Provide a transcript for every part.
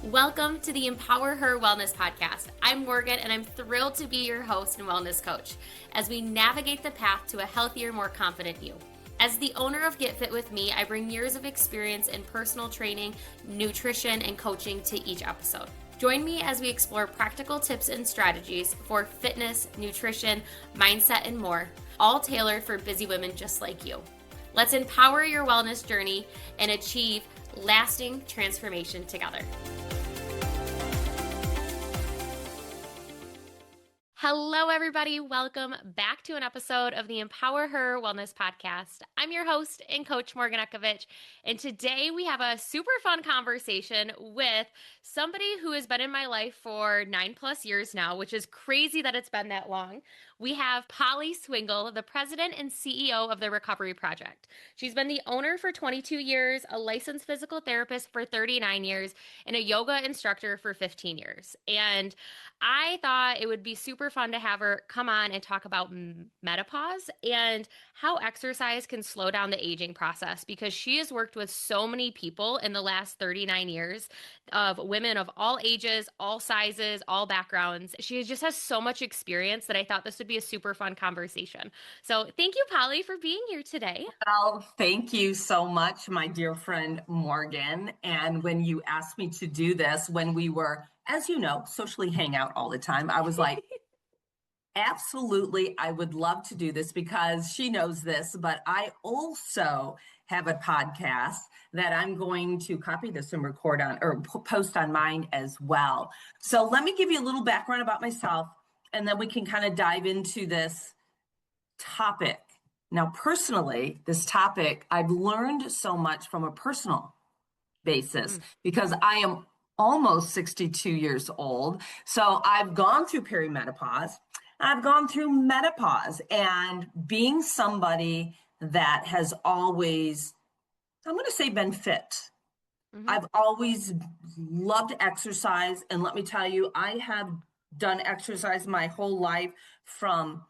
Welcome to the Empower Her Wellness Podcast. I'm Morgan, and I'm thrilled to be your host and wellness coach as we navigate the path to a healthier, more confident you. As the owner of Get Fit With Me, I bring years of experience in personal training, nutrition, and coaching to each episode. Join me as we explore practical tips and strategies for fitness, nutrition, mindset, and more, all tailored for busy women just like you. Let's empower your wellness journey and achieve lasting transformation together. Hello, everybody. Welcome back to an episode of the Empower Her Wellness Podcast. I'm your host and coach, Morgan Ekovich, and today we have a super fun conversation with somebody who has been in my life for 9+ years now, which is crazy that it's been that long. We have Polly Swingle, the president and CEO of the Recovery Project. She's been the owner for 22 years, a licensed physical therapist for 39 years, and a yoga instructor for 15 years. And I thought it would be super fun to have her come on and talk about menopause and how exercise can slow down the aging process, because she has worked with so many people in the last 39 years of women of all ages, all sizes, all backgrounds. She just has so much experience that I thought this would be a super fun conversation. So thank you, Polly, for being here today. Well, thank you so much, my dear friend Morgan. And when you asked me to do this, when we were, as you know, socially hang out all the time, I was like, absolutely, I would love to do this because she knows this, but I also have a podcast that I'm going to copy this and record on or post on mine as well. So let me give you a little background about myself, and then we can kind of dive into this topic. Now, personally, this topic, I've learned so much from a personal basis because I am almost 62 years old. So I've gone through perimenopause. I've gone through menopause, and being somebody that has always, I'm going to say, been fit. I've always loved exercise. And let me tell you, I have done exercise my whole life, from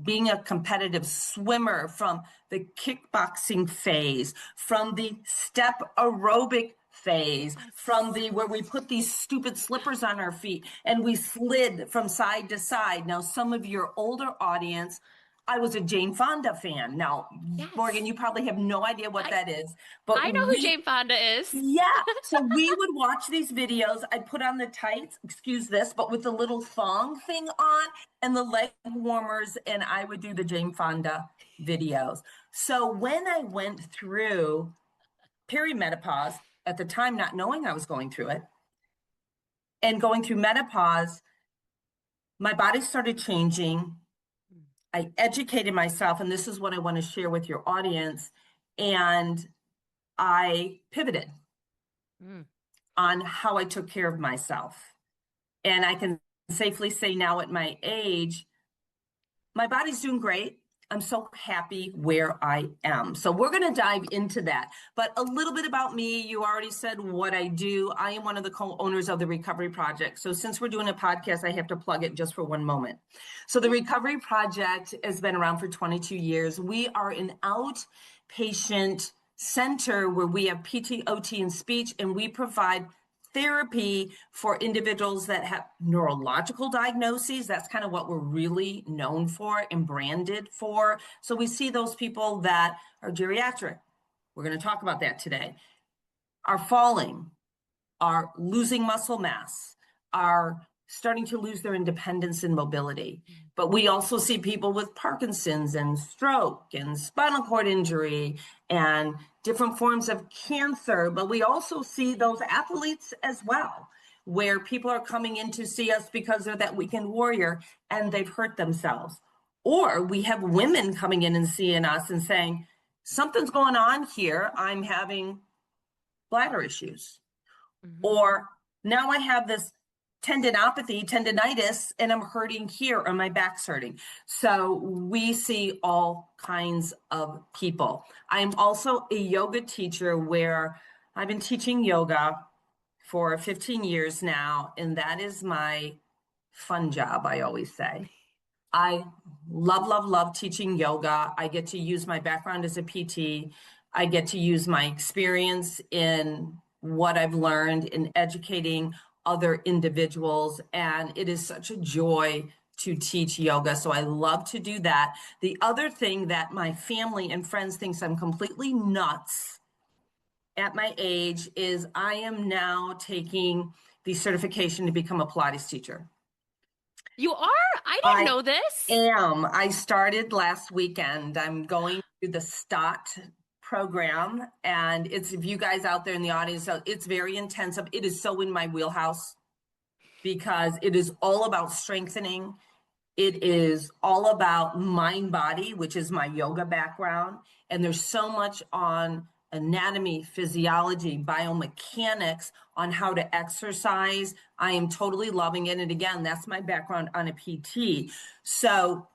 being a competitive swimmer, from the kickboxing phase, from the step aerobic phase, from the where we put these stupid slippers on our feet and we slid from side to side. Now, some of your older audience, I was a Jane Fonda fan. Now, Yes. Morgan, you probably have no idea what that is, but I know who Jane Fonda is. Yeah. So we would watch these videos. I'd put on the tights, excuse this, but with the little thong thing on and the leg warmers, and I would do the Jane Fonda videos. So when I went through perimenopause, at the time not knowing I was going through it, and going through menopause, my body started changing. I educated myself, and this is what I want to share with your audience, and I pivoted on how I took care of myself. And I can safely say now at my age, my body's doing great. I'm so happy where I am. So we're going to dive into that. But a little bit about me. You already said what I do. I am one of the co-owners of the Recovery Project. So since we're doing a podcast, I have to plug it just for one moment. So the Recovery Project has been around for 22 years. We are an outpatient center where we have PT, OT, and speech, and we provide therapy for individuals that have neurological diagnoses. That's kind of what we're really known for and branded for. So we see those people that are geriatric. We're going to talk about that today. Are falling, are losing muscle mass, are starting to lose their independence and mobility. But we also see people with Parkinson's and stroke and spinal cord injury and different forms of cancer. But we also see those athletes as well, where people are coming in to see us because they're that weekend warrior and they've hurt themselves. Or we have women coming in and seeing us and saying, something's going on here. I'm having bladder issues. Or now I have this tendinitis, and I'm hurting here, or my back's hurting. So we see all kinds of people. I'm also a yoga teacher, where I've been teaching yoga for 15 years now, and that is my fun job, I always say. I love teaching yoga. I get to use my background as a PT. I get to use my experience in what I've learned in educating other individuals. And it is such a joy to teach yoga. So I love to do that. The other thing that my family and friends thinks I'm completely nuts at my age is I am now taking the certification to become a Pilates teacher. You are? I didn't I know this. I started last weekend. I'm going to the STOT program, and it's, if you guys out there in the audience, so it's very intensive. It is so in my wheelhouse because it is all about strengthening. It is all about mind body, which is my yoga background. And there's so much on anatomy, physiology, biomechanics, on how to exercise. I am totally loving it. And again, that's my background on a PT. So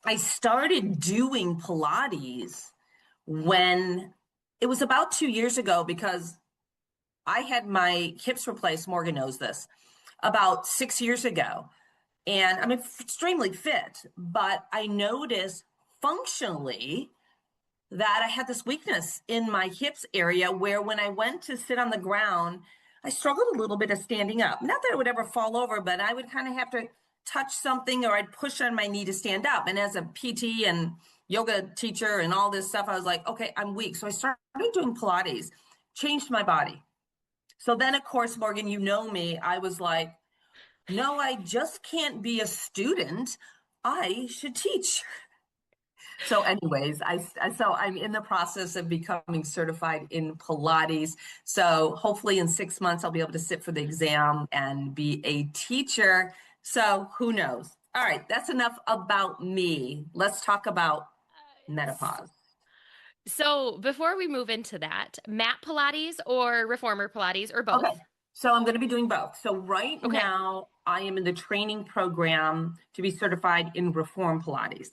I started doing Pilates when it was about 2 years ago because I had my hips replaced. Morgan knows this, about 6 years ago. And I'm extremely fit, but I noticed functionally that I had this weakness in my hips area where when I went to sit on the ground, I struggled a little bit of standing up. Not that I would ever fall over, but I would kind of have to touch something or I'd push on my knee to stand up. And as a PT and yoga teacher and all this stuff, I was like, okay, I'm weak. So I started doing Pilates, changed my body. So then, of course, Morgan, you know me, I was like, no, I just can't be a student. I should teach. So anyways, so I'm in the process of becoming certified in Pilates. So hopefully in 6 months, I'll be able to sit for the exam and be a teacher. So who knows? All right, that's enough about me. Let's talk about menopause. So before we move into that, mat Pilates or reformer Pilates or Okay, both? so I'm going to be doing both. So right Okay. now, I am in the training program to be certified in Reform Pilates.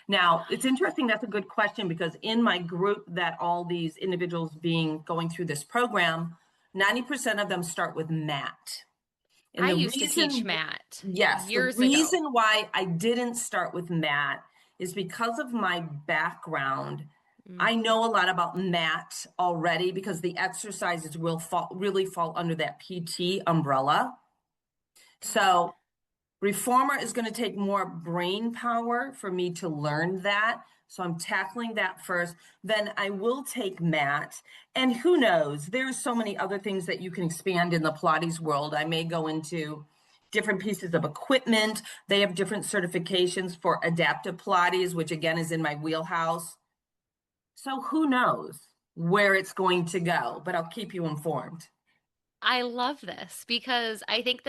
Now, it's interesting. That's a good question because in my group that all these individuals being going through this program, 90% of them start with mat. And I the used to teach reason, mat yes, the years ago. reason why I didn't start with mat is because of my background. Mm. I know a lot about mat already because the exercises will really fall under that PT umbrella. Got it. So reformer is going to take more brain power for me to learn that. So I'm tackling that first. Then I will take mat. And who knows, there's so many other things that you can expand in the Pilates world. I may go into different pieces of equipment. They have different certifications for adaptive Pilates, which again is in my wheelhouse. So who knows where it's going to go, but I'll keep you informed. I love this because I think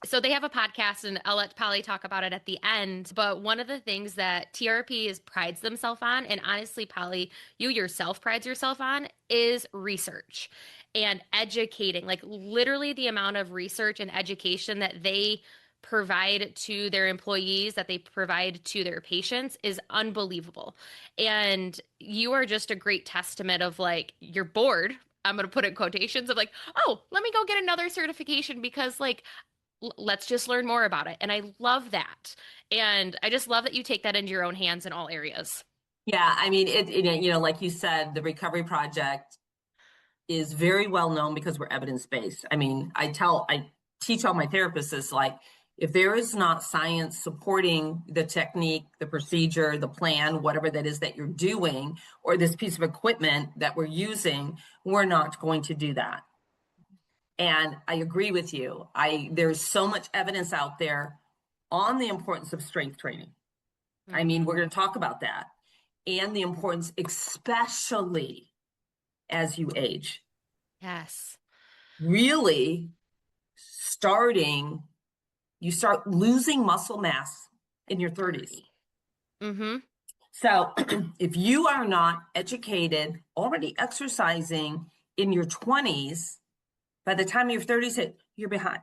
so they have a podcast and I'll let Polly talk about it at the end. But one of the things that TRP is prides themselves on, and honestly, Polly, you yourself prides yourself on, is research and educating. Like literally the amount of research and education that they provide to their employees, that they provide to their patients is unbelievable. And you are just a great testament of like, you're bored. I'm going to put in quotations of like, oh, let me go get another certification because like let's just learn more about it. And I love that. And I just love that you take that into your own hands in all areas. Yeah, I mean, like you said, the Recovery Project is very well known because we're evidence based. I mean, I teach all my therapists is like, if there is not science supporting the technique, the procedure, the plan, whatever that is that you're doing, or this piece of equipment that we're using, we're not going to do that. And I agree with you. There's so much evidence out there on the importance of strength training. I Mm, mean, we're going to talk about that and the importance, especially as you age. yes. Really starting, you start losing muscle mass in your 30s. 30. Mm-hmm. So if you are not educated, already exercising in your 20s, by the time your 30s hit, you're behind.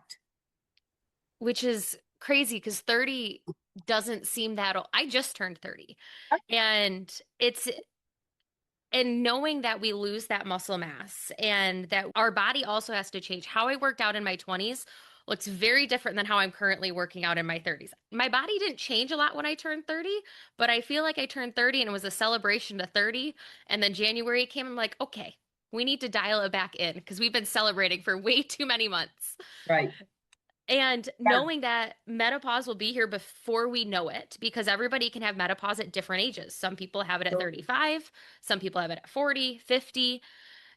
Which is crazy because 30 doesn't seem that old. I just turned 30. And and knowing that we lose that muscle mass and that our body also has to change. How I worked out in my 20s looks very different than how I'm currently working out in my 30s. My body didn't change a lot when I turned 30, but I feel like I turned 30 and it was a celebration to 30. And then January came, I'm like, okay. We need to dial it back in because we've been celebrating for way too many months. Right. And Yeah. knowing that menopause will be here before we know it, because everybody can have menopause at different ages. Some people have it at 35, some people have it at 40, 50,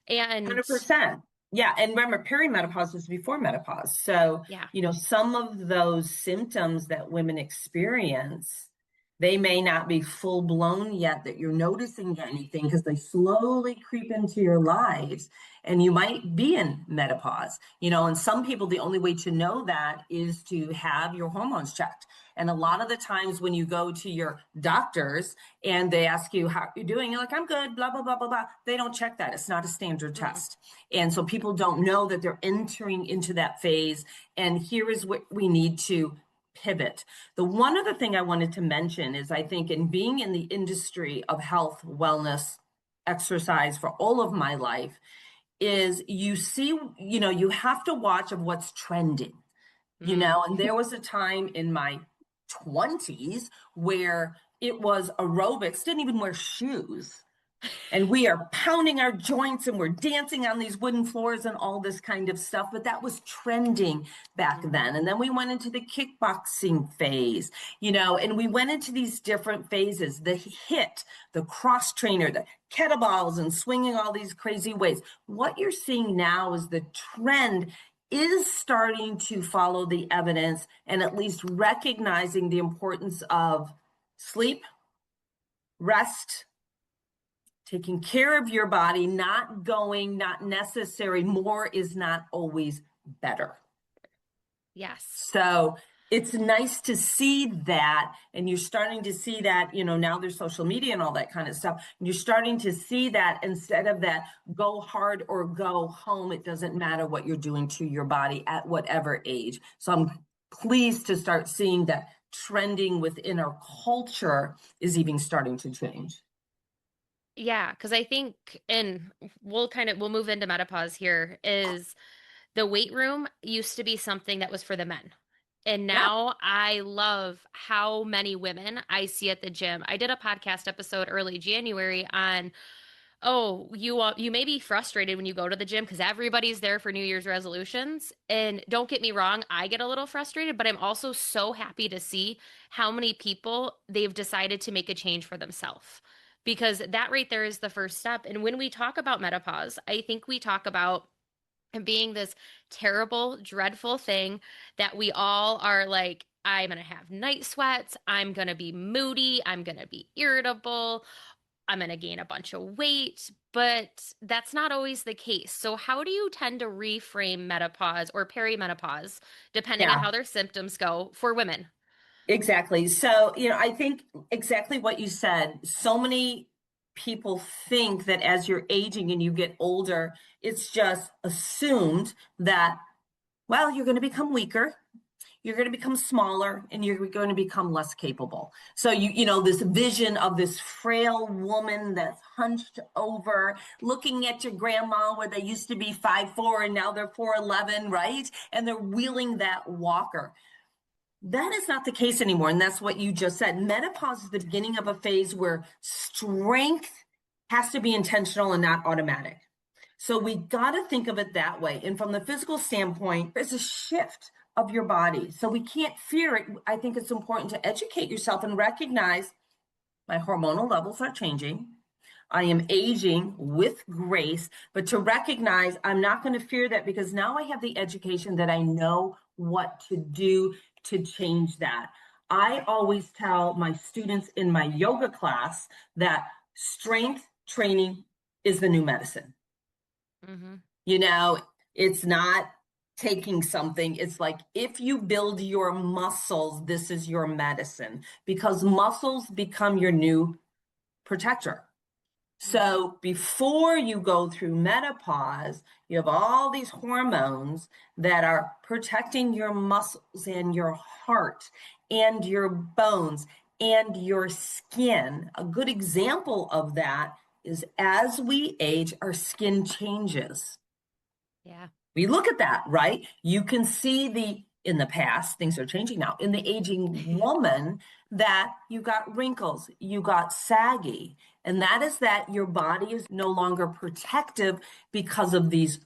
and 100%. Yeah. And remember, perimenopause is before menopause. So, yeah. some of those symptoms that women experience, they may not be full blown yet that you're noticing anything because they slowly creep into your lives and you might be in menopause. And some people, the only way to know that is to have your hormones checked. And a lot of the times when you go to your doctors and they ask you how you're doing, you're like, I'm good, blah, blah, blah, blah, blah. They don't check that. It's not a standard Mm-mm. test. And so people don't know that they're entering into that phase. And here is what we need to pivot. The one other thing I wanted to mention is I think in being in the industry of health, wellness, exercise for all of my life is you see, you have to watch of what's trending, Mm. and there was a time in my 20s where it was aerobics, didn't even wear shoes. And we are pounding our joints and we're dancing on these wooden floors and all this kind of stuff. But that was trending back Mhm. then. And then we went into the kickboxing phase, and we went into these different phases, the HIIT, the cross trainer, the kettlebells and swinging all these crazy ways. What you're seeing now is the trend is starting to follow the evidence and at least recognizing the importance of sleep, rest, taking care of your body, not necessary. More is not always better. Yes. So it's nice to see that. And you're starting to see that, now there's social media and all that kind of stuff. And you're starting to see that instead of that go hard or go home, it doesn't matter what you're doing to your body at whatever age. So I'm pleased to start seeing that trending within our culture is even starting to change. Yeah, because I think, and we'll move into menopause here, is the weight room used to be something that was for the men. And Yeah. now I love how many women I see at the gym. I did a podcast episode early January on, oh, you may be frustrated when you go to the gym because everybody's there for New Year's resolutions. And don't get me wrong, I get a little frustrated, but I'm also so happy to see how many people they've decided to make a change for themselves. Because that right there is the first step. And when we talk about menopause, I think we talk about being this terrible, dreadful thing that we all are like, I'm going to have night sweats. I'm going to be moody. I'm going to be irritable. I'm going to gain a bunch of weight. But that's not always the case. So, how do you tend to reframe menopause or perimenopause, depending on Yeah. how their symptoms go for women? Exactly. So, I think exactly what you said. So many people think that as you're aging and you get older, it's just assumed that, well, you're going to become weaker, you're going to become smaller, and you're going to become less capable. So this vision of this frail woman that's hunched over, looking at your grandma where they used to be 5'4" and now they're 4'11", right? And they're wheeling that walker. That is not the case anymore. And that's what you just said. Menopause is the beginning of a phase where strength has to be intentional and not automatic. So we got to think of it that way. And from the physical standpoint, there's a shift of your body. So we can't fear it. I think it's important to educate yourself and recognize my hormonal levels are changing. I am aging with grace, but to recognize I'm not going to fear that because now I have the education that I know what to do to change that. I always tell my students in my yoga class that strength training is the new medicine. Hmm. You know, it's not taking something. It's like if you build your muscles, this is your medicine because muscles become your new protector. Hmm. So before you go through menopause, you have all these hormones that are protecting your muscles and your heart and your bones and your skin. A good example of that is as we age, our skin changes. Yeah. We look at that, right? You can see the in the past, things are changing now, in the aging woman, that you got wrinkles, you got saggy. And that is that your body is no longer protective because of these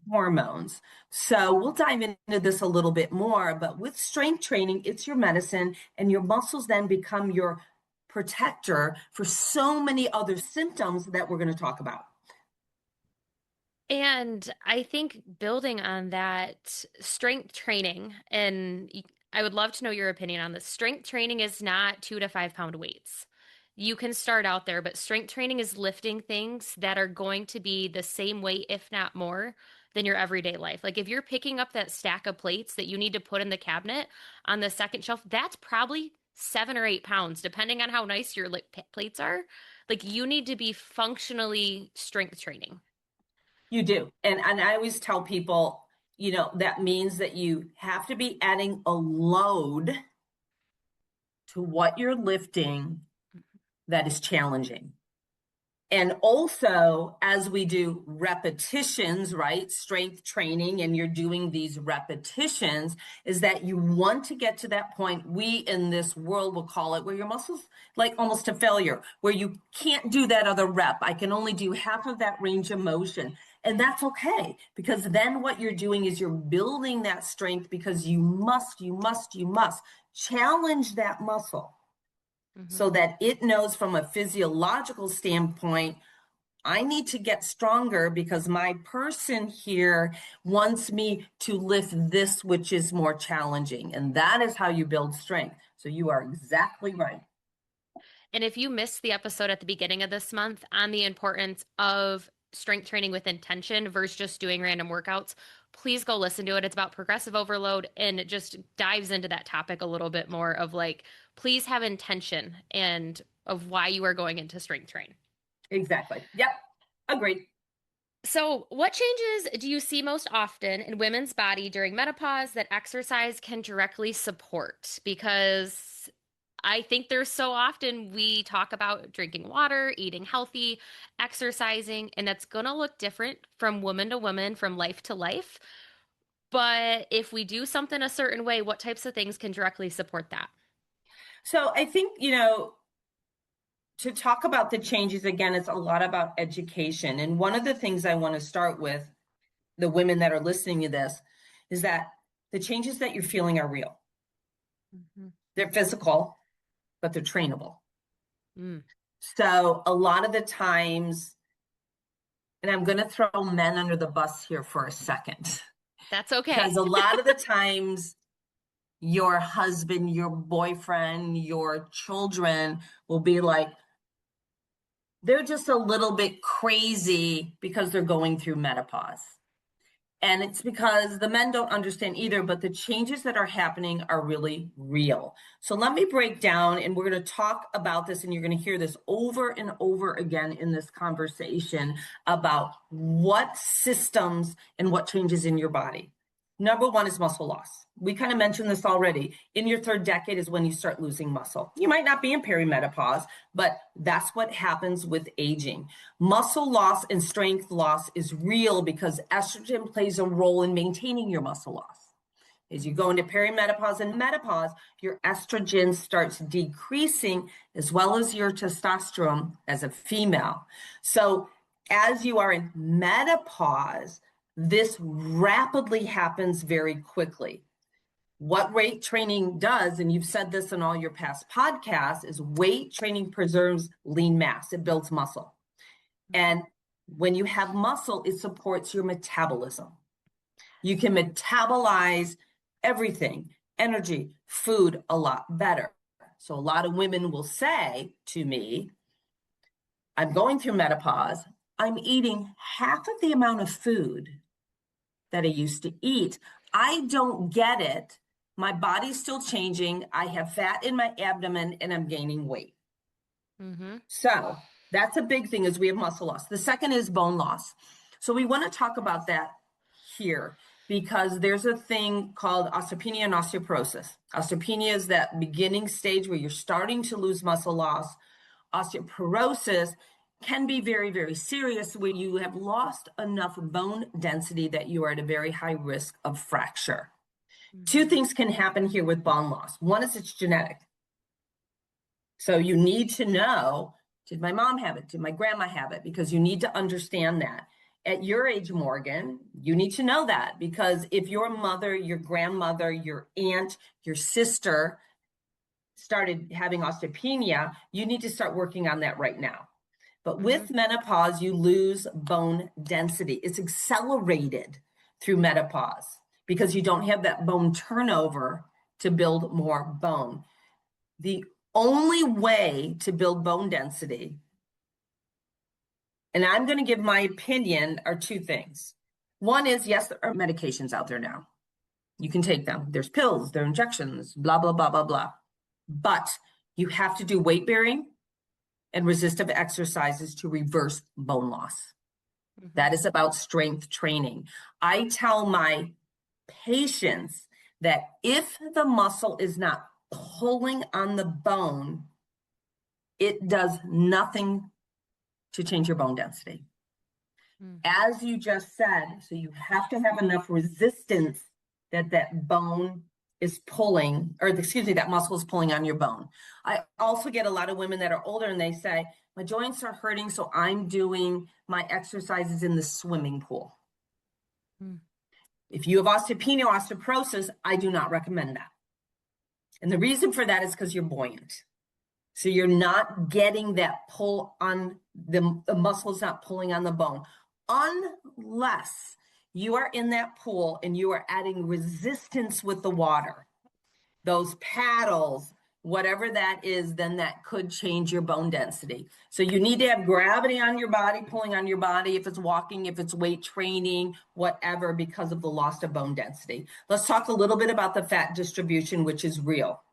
hormones. So we'll dive into this a little bit more, but with strength training, it's your medicine, and your muscles then become your protector for so many other symptoms that we're going to talk about. And I think building on that strength training, and I would love to know your opinion on this. Strength training is not 2 to 5 pound weights. You can start out there, but strength training is lifting things that are going to be the same weight, if not more, than your everyday life. Like if you're picking up that stack of plates that you need to put in the cabinet on the second shelf, that's probably 7 or 8 pounds, depending on how nice your plates are. Like you need to be functionally strength training. You do. And I always tell people, that means that you have to be adding a load to what you're lifting that is challenging. And also, as we do repetitions, right? Strength training, and you're doing these repetitions, is that you want to get to that point. We in this world will call it where your muscles like almost to failure, where you can't do that other rep. I can only do half of that range of motion. And that's okay, because then what you're doing is you're building that strength, because you must challenge that muscle so that it knows from a physiological standpoint, I need to get stronger because my person here wants me to lift this, which is more challenging. And that is how you build strength. So you are exactly right. And if you missed the episode at the beginning of this month on the importance of strength training with intention versus just doing random workouts, please go listen to it. It's about progressive overload, and it just dives into that topic a little bit more of like, please have intention and of why you are going into strength train. Exactly. Yep. Agreed. So, what changes do you see most often in women's body during menopause that exercise can directly support? Because I think there's so often we talk about drinking water, eating healthy, exercising, and that's going to look different from woman to woman, from life to life. But if we do something a certain way, what types of things can directly support that? So I think, to talk about the changes again, it's a lot about education. And one of the things I want to start with the women that are listening to this is that the changes that you're feeling are real. Mm-hmm. They're physical, but they're trainable. Mm. So a lot of the times, and I'm going to throw men under the bus here for a second, That's okay. because a lot of the times your husband, your boyfriend, your children will be like, they're just a little bit crazy because they're going through menopause. And it's because the men don't understand either, but the changes that are happening are really real. So let me break down, and we're going to talk about this, and you're going to hear this over and over again in this conversation about what systems and what changes in your body. Number one is muscle loss. We kind of mentioned this already. In your third decade is when you start losing muscle. You might not be in perimenopause, but that's what happens with aging. Muscle loss and strength loss is real because estrogen plays a role in maintaining your muscle loss. As you go into perimenopause and menopause, your estrogen starts decreasing, as well as your testosterone as a female. So as you are in menopause, this rapidly happens very quickly. What weight training does, and you've said this in all your past podcasts, is weight training preserves lean mass. It builds muscle. And when you have muscle, it supports your metabolism. You can metabolize everything, energy, food, a lot better. So a lot of women will say to me, I'm going through menopause. I'm eating half of the amount of food that I used to eat. I don't get it. My body's still changing. I have fat in my abdomen and I'm gaining weight. Mm-hmm. So that's a big thing, is we have muscle loss. The second is bone loss. So we want to talk about that here, because there's a thing called osteopenia and osteoporosis. Osteopenia is that beginning stage where you're starting to lose muscle loss. Osteoporosis can be very, very serious, where you have lost enough bone density that you are at a very high risk of fracture. Two things can happen here with bone loss. One is it's genetic. So you need to know, did my mom have it? Did my grandma have it? Because you need to understand that. At your age, Morgan, you need to know that, because if your mother, your grandmother, your aunt, your sister started having osteopenia, you need to start working on that right now. But with menopause, you lose bone density. It's accelerated through menopause because you don't have that bone turnover to build more bone. The only way to build bone density, and I'm going to give my opinion, are two things. One is, yes, there are medications out there now. You can take them. There's pills, there are injections, blah, blah, blah, blah, blah. But you have to do weight bearing and resistive exercises to reverse bone loss. That is about strength training. I tell my patients that if the muscle is not pulling on the bone, it does nothing to change your bone density. As you just said, so you have to have enough resistance that bone is pulling, or excuse me, that muscle is pulling on your bone. I also get a lot of women that are older and they say, my joints are hurting, so I'm doing my exercises in the swimming pool. If you have osteopenia or osteoporosis, I do not recommend that. And the reason for that is because you're buoyant. So you're not getting that pull on the muscle's not pulling on the bone, unless you are in that pool and you are adding resistance with the water, those paddles, whatever that is, then that could change your bone density. So you need to have gravity on your body, pulling on your body, if it's walking, if it's weight training, whatever, because of the loss of bone density. Let's talk a little bit about the fat distribution, which is real.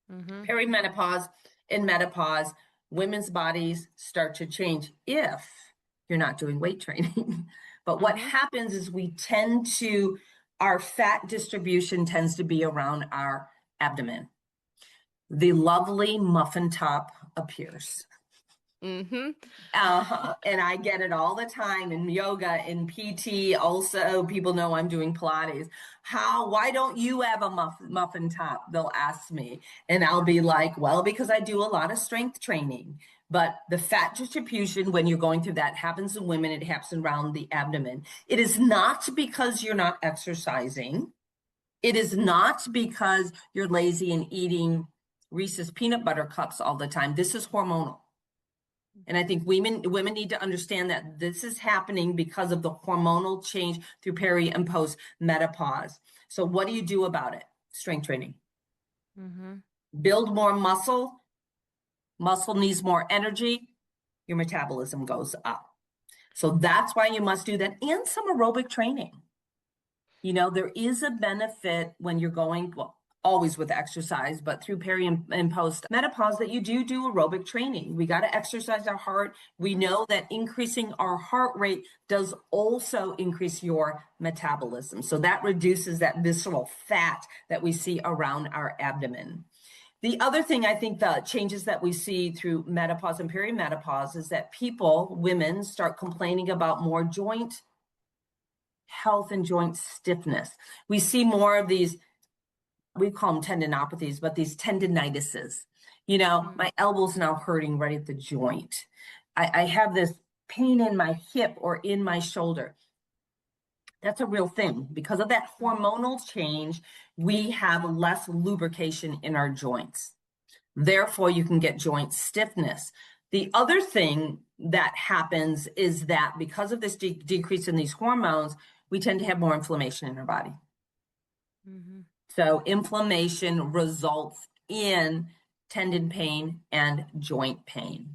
Perimenopause and menopause, women's bodies start to change if you're not doing weight training. But what happens is our fat distribution tends to be around our abdomen. The lovely muffin top appears. And I get it all the time in yoga, in PT. Also, people know I'm doing Pilates. Why don't you have a muffin top? They'll ask me. And I'll be like, well, because I do a lot of strength training. But the fat distribution, when you're going through that, happens in women. It happens around the abdomen. It is not because you're not exercising. It is not because you're lazy and eating Reese's peanut butter cups all the time. This is hormonal. And I think women need to understand that this is happening because of the hormonal change through peri and post menopause. So what do you do about it? Strength training. Build more muscle. Muscle needs more energy. Your metabolism goes up. So that's why you must do that, and some aerobic training. You know, there is a benefit when you're going, well, always with exercise, but through peri and post menopause, that you do aerobic training. We got to exercise our heart. We know that increasing our heart rate does also increase your metabolism. So that reduces that visceral fat that we see around our abdomen. The other thing, I think, the changes that we see through menopause and perimenopause is that women start complaining about more joint health and joint stiffness. We see more of these, we call them tendinopathies, but these tendinitises. You know, my elbow's now hurting right at the joint. I have this pain in my hip or in my shoulder. That's a real thing. Because of that hormonal change, we have less lubrication in our joints. Therefore, you can get joint stiffness. The other thing that happens is that because of this decrease in these hormones, we tend to have more inflammation in our body. So inflammation results in tendon pain and joint pain.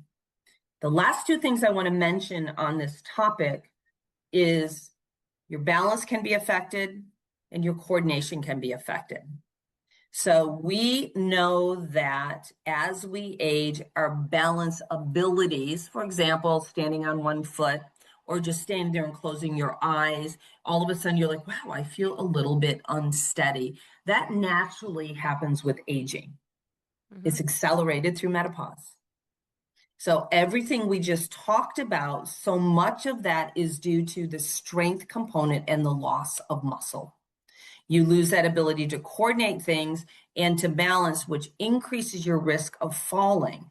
The last two things I want to mention on this topic is your balance can be affected and your coordination can be affected. So we know that as we age, our balance abilities, for example, standing on one foot or just standing there and closing your eyes, all of a sudden you're like, wow, I feel a little bit unsteady. That naturally happens with aging. It's accelerated through menopause. So everything we just talked about, so much of that is due to the strength component and the loss of muscle. You lose that ability to coordinate things and to balance, which increases your risk of falling.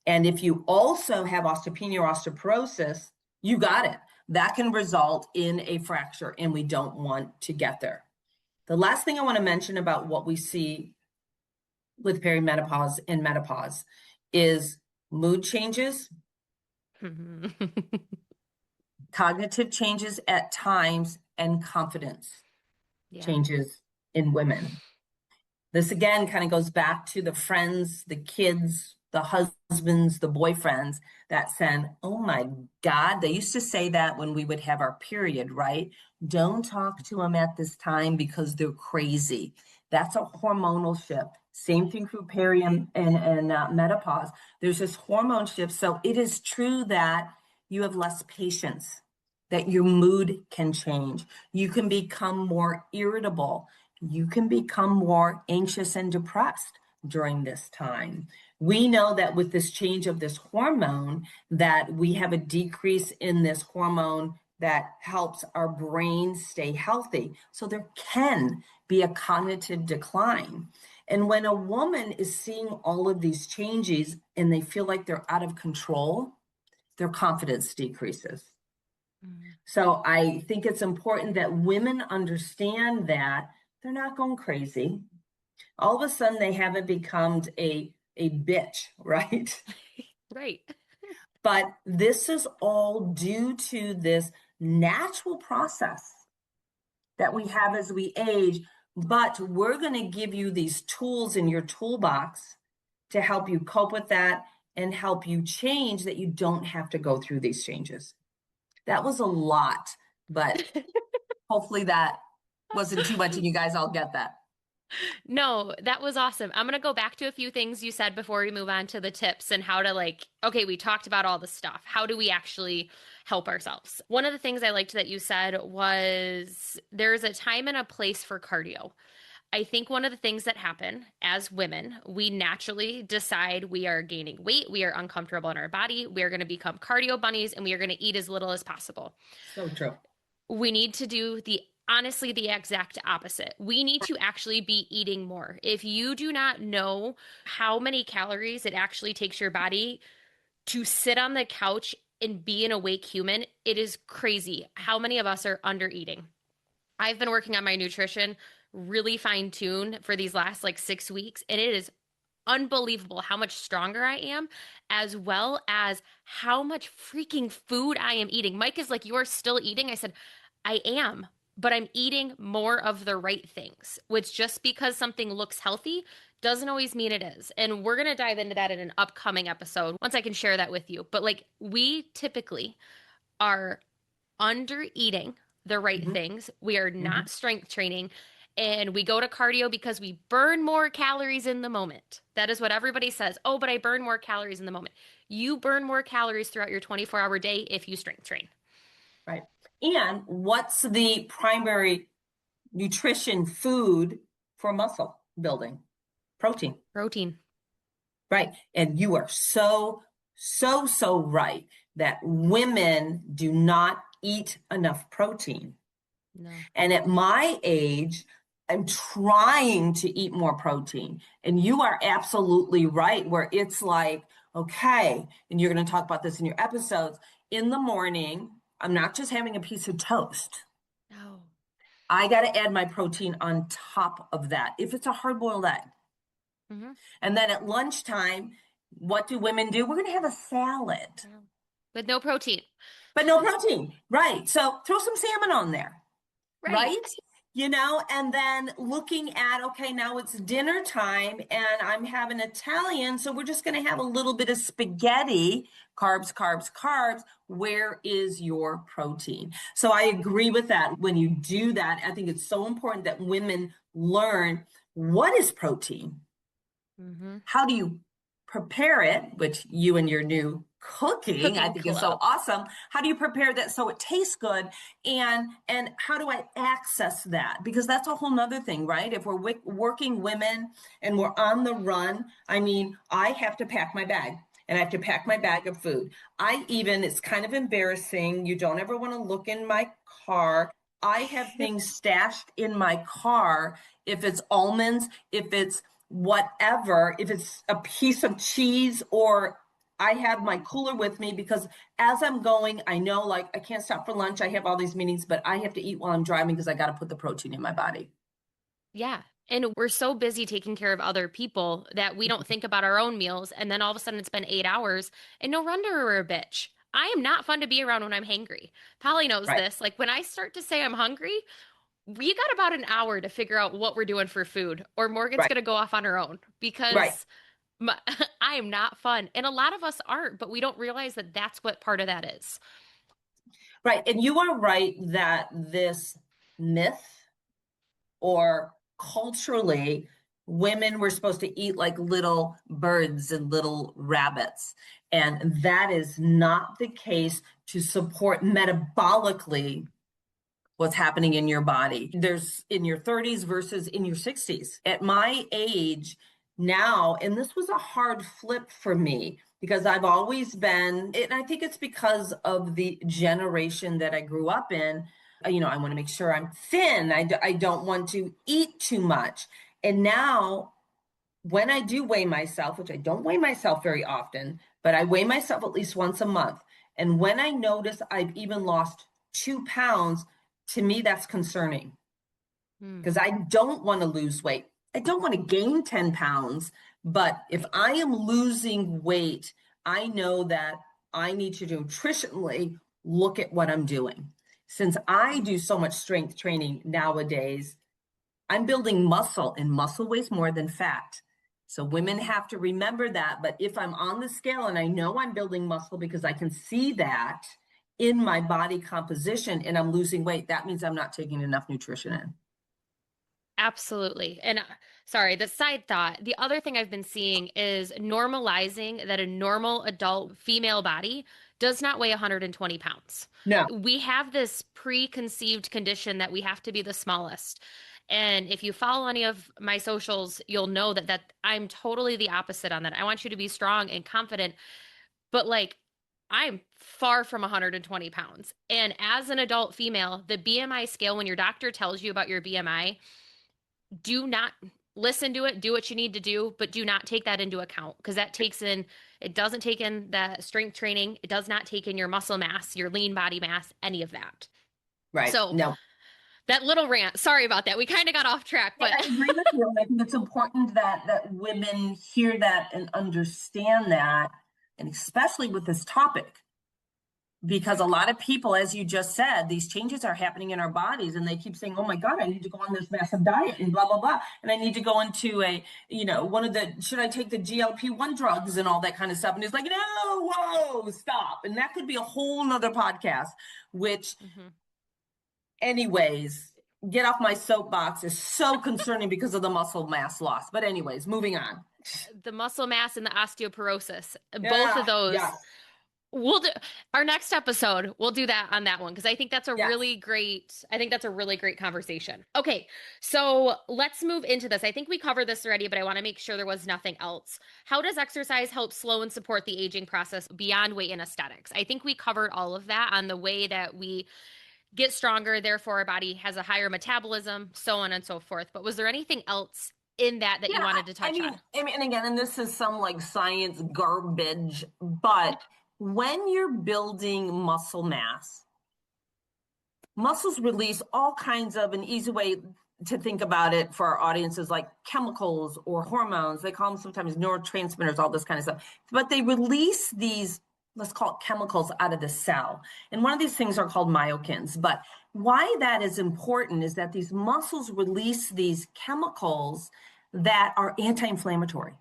And if you also have osteopenia or osteoporosis, you got it. That can result in a fracture, and we don't want to get there. The last thing I want to mention about what we see with perimenopause and menopause is mood changes, cognitive changes at times, and confidence Yeah. changes in women. This again kind of goes back to the friends, the kids, the husbands, the boyfriends that said, oh my God, they used to say that when we would have our period, right? Don't talk to them at this time because they're crazy. That's a hormonal shift. Same thing for and menopause. There's this hormone shift. So it is true that you have less patience, that your mood can change. You can become more irritable. You can become more anxious and depressed during this time. We know that with this change of this hormone, that we have a decrease in this hormone that helps our brain stay healthy. So there can be a cognitive decline. And when a woman is seeing all of these changes and they feel like they're out of control, their confidence decreases. So I think it's important that women understand that they're not going crazy. All of a sudden, they haven't become a bitch, right? Right. But this is all due to this natural process that we have as we age. But we're going to give you these tools in your toolbox to help you cope with that and help you change that you don't have to go through these changes. That was a lot, but hopefully that wasn't too much and you guys all get that. No, that was awesome. I'm going to go back to a few things you said before we move on to the tips and how to okay, we talked about all the stuff. How do we actually help ourselves? One of the things I liked that you said was there's a time and a place for cardio. I think one of the things that happen as women, we naturally decide we are gaining weight, we are uncomfortable in our body, we are going to become cardio bunnies, and we are going to eat as little as possible. So true. We need to do honestly the exact opposite. We need to actually be eating more. If you do not know how many calories it actually takes your body to sit on the couch and be an awake human, it is crazy how many of us are under eating. I've been working on my nutrition really fine tuned for these last 6 weeks, and it is unbelievable how much stronger I am, as well as how much freaking food I am eating. Mike is like, you are still eating? I said, I am, but I'm eating more of the right things, which just because something looks healthy doesn't always mean it is. And we're going to dive into that in an upcoming episode once I can share that with you. But we typically are under eating the right Mhm, things. We are mhm. not strength training. And we go to cardio because we burn more calories in the moment. That is what everybody says. Oh, but I burn more calories in the moment. You burn more calories throughout your 24-hour day if you strength train. Right. And what's the primary nutrition food for muscle building? Protein. Protein. Right. And you are so right that women do not eat enough protein. No. And at my age, I'm trying to eat more protein. And you are absolutely right, where it's like, okay, and you're going to talk about this in your episodes. In the morning, I'm not just having a piece of toast. No. I got to add my protein on top of that if it's a hard boiled egg. Mm-hmm. And then at lunchtime, what do women do? We're going to have a salad, With no protein. but no protein. Right. So throw some salmon on there. Right? Right. And then looking at, okay, now it's dinner time and I'm having Italian, so we're just going to have a little bit of spaghetti, carbs, carbs, carbs. Where is your protein? So I agree with that. When you do that, I think it's so important that women learn what is protein? Mm-hmm. How do you prepare it, which you and your new cooking I Cooking think is so club. awesome. How do you prepare that so it tastes good? And how do I access that? Because that's a whole nother thing, right? If we're working women and we're on the run, I mean, I have to pack my bag. And I have to pack my bag of food. It's kind of embarrassing. You don't ever want to look in my car. I have things stashed in my car. If it's almonds, if it's whatever, if it's a piece of cheese, or I have my cooler with me because as I'm going, I know like I can't stop for lunch. I have all these meetings, but I have to eat while I'm driving because I got to put the protein in my body. Yeah. And we're so busy taking care of other people that we don't think about our own meals. And then all of a sudden it's been 8 hours and no wonder we're a bitch. I am not fun to be around when I'm hangry. Polly knows Right, this. Like when I start to say I'm hungry, we got about an hour to figure out what we're doing for food, or Morgan's right, going to go off on her own right, because my, I am not fun. And a lot of us aren't, but we don't realize that that's what part of that is. right. And you are right that this myth, or culturally, women were supposed to eat like little birds and little rabbits. And that is not the case to support metabolically what's happening in your body. There's in your 30s versus in your 60s. At my age now, and this was a hard flip for me because I've always been, and I think it's because of the generation that I grew up in. I want to make sure I'm thin. I don't want to eat too much. And now, when I do weigh myself, which I don't weigh myself very often, but I weigh myself at least once a month. And when I notice I've even lost 2 pounds, to me, that's concerning Hmm. because I don't want to lose weight. I don't want to gain 10 pounds, but if Right. I am losing weight, I know that I need to nutritionally look at what I'm doing. Since I do so much strength training nowadays, I'm building muscle, and muscle weighs more than fat. So women have to remember that. But if I'm on the scale and I know I'm building muscle because I can see that in my body composition and I'm losing weight, that means I'm not taking enough nutrition in. Absolutely. And sorry, the side thought, the other thing I've been seeing is normalizing that a normal adult female body does not weigh 120 pounds. No, We have this preconceived condition that we have to be the smallest. And if you follow any of my socials, you'll know that I'm totally the opposite on that. I want you to be strong and confident, but like I'm far from 120 pounds. And as an adult female, the BMI scale, when your doctor tells you about your BMI, do not listen to it, do what you need to do, but do not take that into account because it doesn't take in the strength training. It does not take in your muscle mass, your lean body mass, any of that. right. So No. that little rant, sorry about that. We kind of got off track, And but I agree with you. And I think it's important that women hear that and understand that, and especially with this topic. Because a lot of people, as you just said, these changes are happening in our bodies and they keep saying, oh my God, I need to go on this massive diet and blah, blah, blah. And I need to go into should I take the GLP-1 drugs and all that kind of stuff? And it's like, no, whoa, stop. And that could be a whole nother podcast, which Mhm. anyways, get off my soapbox is so concerning because of the muscle mass loss. But anyways, moving on. The muscle mass and the osteoporosis, both of Yeah, those. yes, We'll do our next episode. We'll do that on that one because yes. I think that's a really great conversation. Okay, so let's move into this. I think we covered this already, but I want to make sure there was nothing else. How does exercise help slow and support the aging process beyond weight and aesthetics? I think we covered all of that on the way that we get stronger, therefore our body has a higher metabolism, so on and so forth. But was there anything else in that Yeah, you wanted to I touch mean, on? I mean, and again, and this is some like science garbage, but when you're building muscle mass, muscles release all kinds of, an easy way to think about it for our audiences, like chemicals or hormones. They call them sometimes neurotransmitters, all this kind of stuff. But they release these, let's call it chemicals, out of the cell. And one of these things are called myokines. But why that is important is that these muscles release these chemicals that are anti-inflammatory.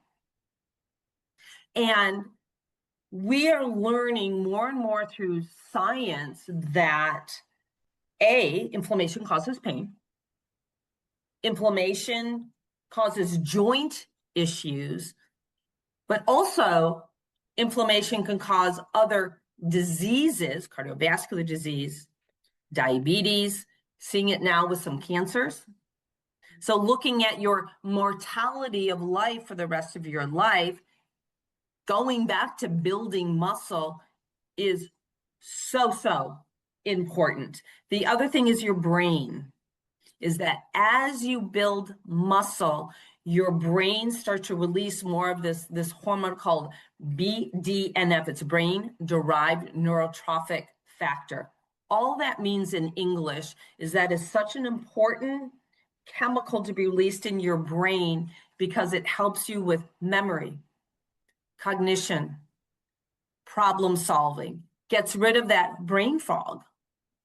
And we are learning more and more through science that inflammation causes pain. Inflammation causes joint issues, but also inflammation can cause other diseases, cardiovascular disease, diabetes, seeing it now with some cancers. So looking at your mortality of life for the rest of your life, going back to building muscle is so important. The other thing is your brain, is that as you build muscle, your brain starts to release more of this hormone called BDNF. It's brain derived neurotrophic factor. All that means in English is that is such an important chemical to be released in your brain because it helps you with memory, cognition, problem solving, gets rid of that brain fog,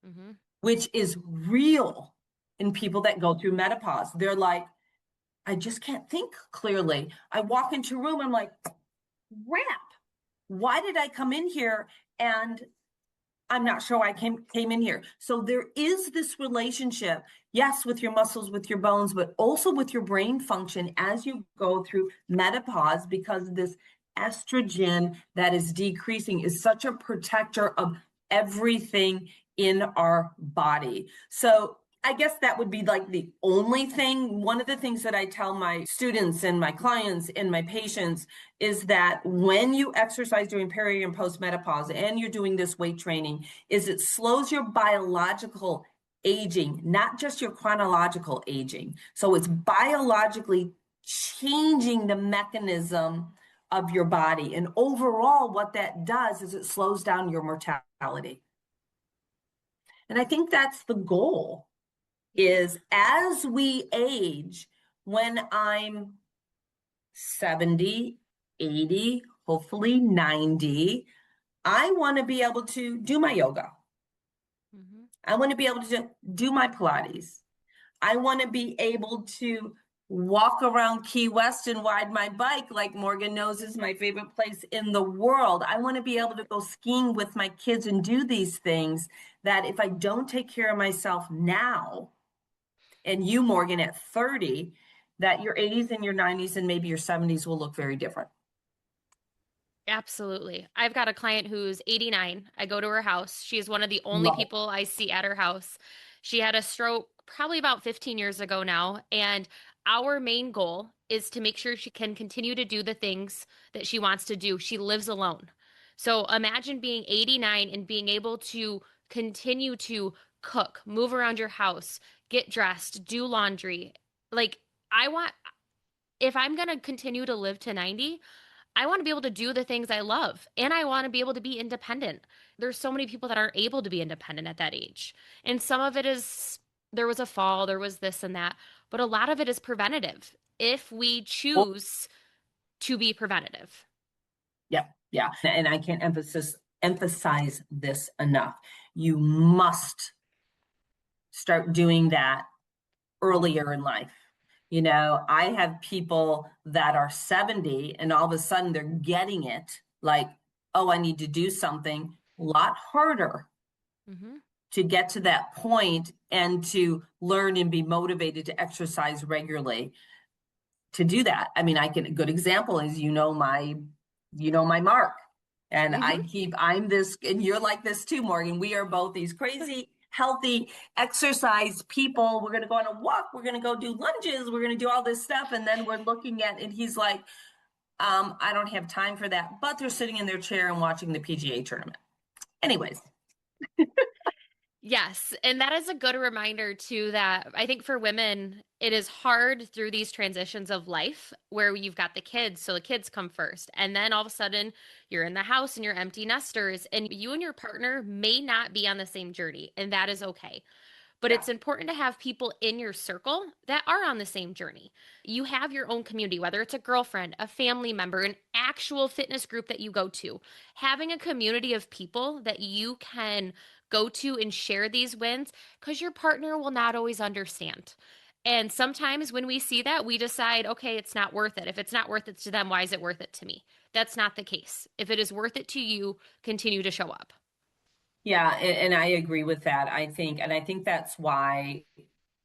Mm-hmm. which is real in people that go through menopause. They're like, I just can't think clearly. I walk into a room, I'm like, crap, why did I come in here? And I'm not sure I came in here. So there is this relationship, yes, with your muscles, with your bones, but also with your brain function as you go through menopause, because this estrogen that is decreasing is such a protector of everything in our body. So I guess that would be like the only thing. One of the things that I tell my students and my clients and my patients is that when you exercise during peri and postmenopause and you're doing this weight training, is it slows your biological aging, not just your chronological aging. So it's biologically changing the mechanism of your body. And overall, what that does is it slows down your mortality. And I think that's the goal, is as we age, when I'm 70, 80, hopefully 90, I want to be able to do my yoga. Mm-hmm. I want to be able to do my Pilates. I want to be able to walk around Key West and ride my bike, like Morgan knows is my favorite place in the world. I want to be able to go skiing with my kids and do these things that if I don't take care of myself now, and you, Morgan, at 30, that your 80s and your 90s and maybe your 70s will look very different. Absolutely. I've got a client who's 89. I go to her house. She's one of the only Love it. people I see at her house. She had a stroke probably about 15 years ago now. And our main goal is to make sure she can continue to do the things that she wants to do. She lives alone. So imagine being 89 and being able to continue to cook, move around your house, get dressed, do laundry. Like, I want, if I'm going to continue to live to 90, I want to be able to do the things I love and I want to be able to be independent. There's so many people that aren't able to be independent at that age. And some of it is there was a fall, there was this and that, but a lot of it is preventative if we Well, choose to be preventative. yeah, yeah. And I can't emphasize this enough. You must start doing that earlier in life. You know, I have people that are 70 and all of a sudden they're getting it like, oh, I need to do something a lot harder Mm-hmm. to get to that point and to learn and be motivated to exercise regularly to do that. I mean, a good example is, my mark. And Mm-hmm. I'm this, and you're like this too, Morgan. We are both these crazy, healthy exercise people. We're going to go on a walk. We're going to go do lunges. We're going to do all this stuff. And then we're looking at, and he's like, I don't have time for that. But they're sitting in their chair and watching the PGA tournament. Anyways, Yes, and that is a good reminder too that I think for women it is hard through these transitions of life where you've got the kids, so the kids come first, and then all of a sudden you're in the house and you're empty nesters, and you and your partner may not be on the same journey, and that is okay. But yeah. it's important to have people in your circle that are on the same journey. You have your own community, whether it's a girlfriend, a family member, an actual fitness group that you go to. Having a community of people that you can go to and share these wins, because your partner will not always understand. And sometimes when we see that, we decide, okay, it's not worth it. If it's not worth it to them, why is it worth it to me? That's not the case. If it is worth it to you, continue to show up. Yeah, and I agree with that. I think that's why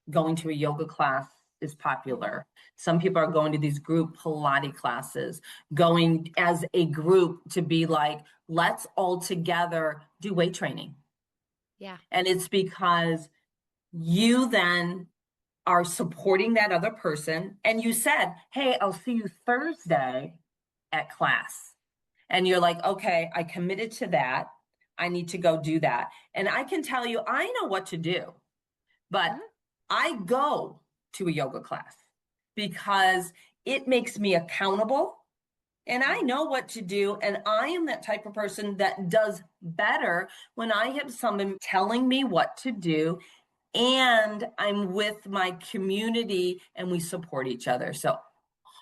going to a yoga class is Mm-hmm. popular. Some people are going to these group Pilates classes, going as a group to be like, let's all together do weight training. Yeah. And it's because you then are supporting that other person. And you said, hey, I'll see you Thursday at class. And you're like, okay, I committed to that. I need to go do that. And I can tell you, I know what to do, but Mhm. I go to a yoga class because it makes me accountable and I know what to do. And I am that type of person that does better when I have someone telling me what to do and I'm with my community and we support each other. So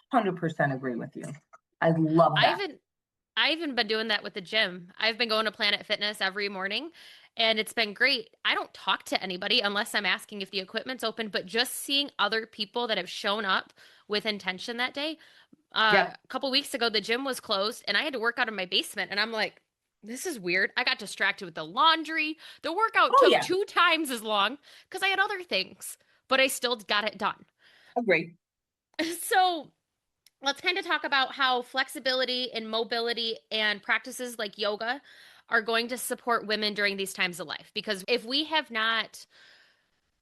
100% agree with you. I love I that. even I even been doing that with the gym. I've been going to Planet Fitness every morning and it's been great. I don't talk to anybody unless I'm asking if the equipment's open, but just seeing other people that have shown up with intention that day. Yep. A couple weeks ago, the gym was closed and I had to work out in my basement. And I'm like, this is weird. I got distracted with the laundry. The workout Oh, took yeah. 2 times as long because I had other things, but I still got it done. Agree. So let's kind of talk about how flexibility and mobility and practices like yoga are going to support women during these times of life. Because if we have not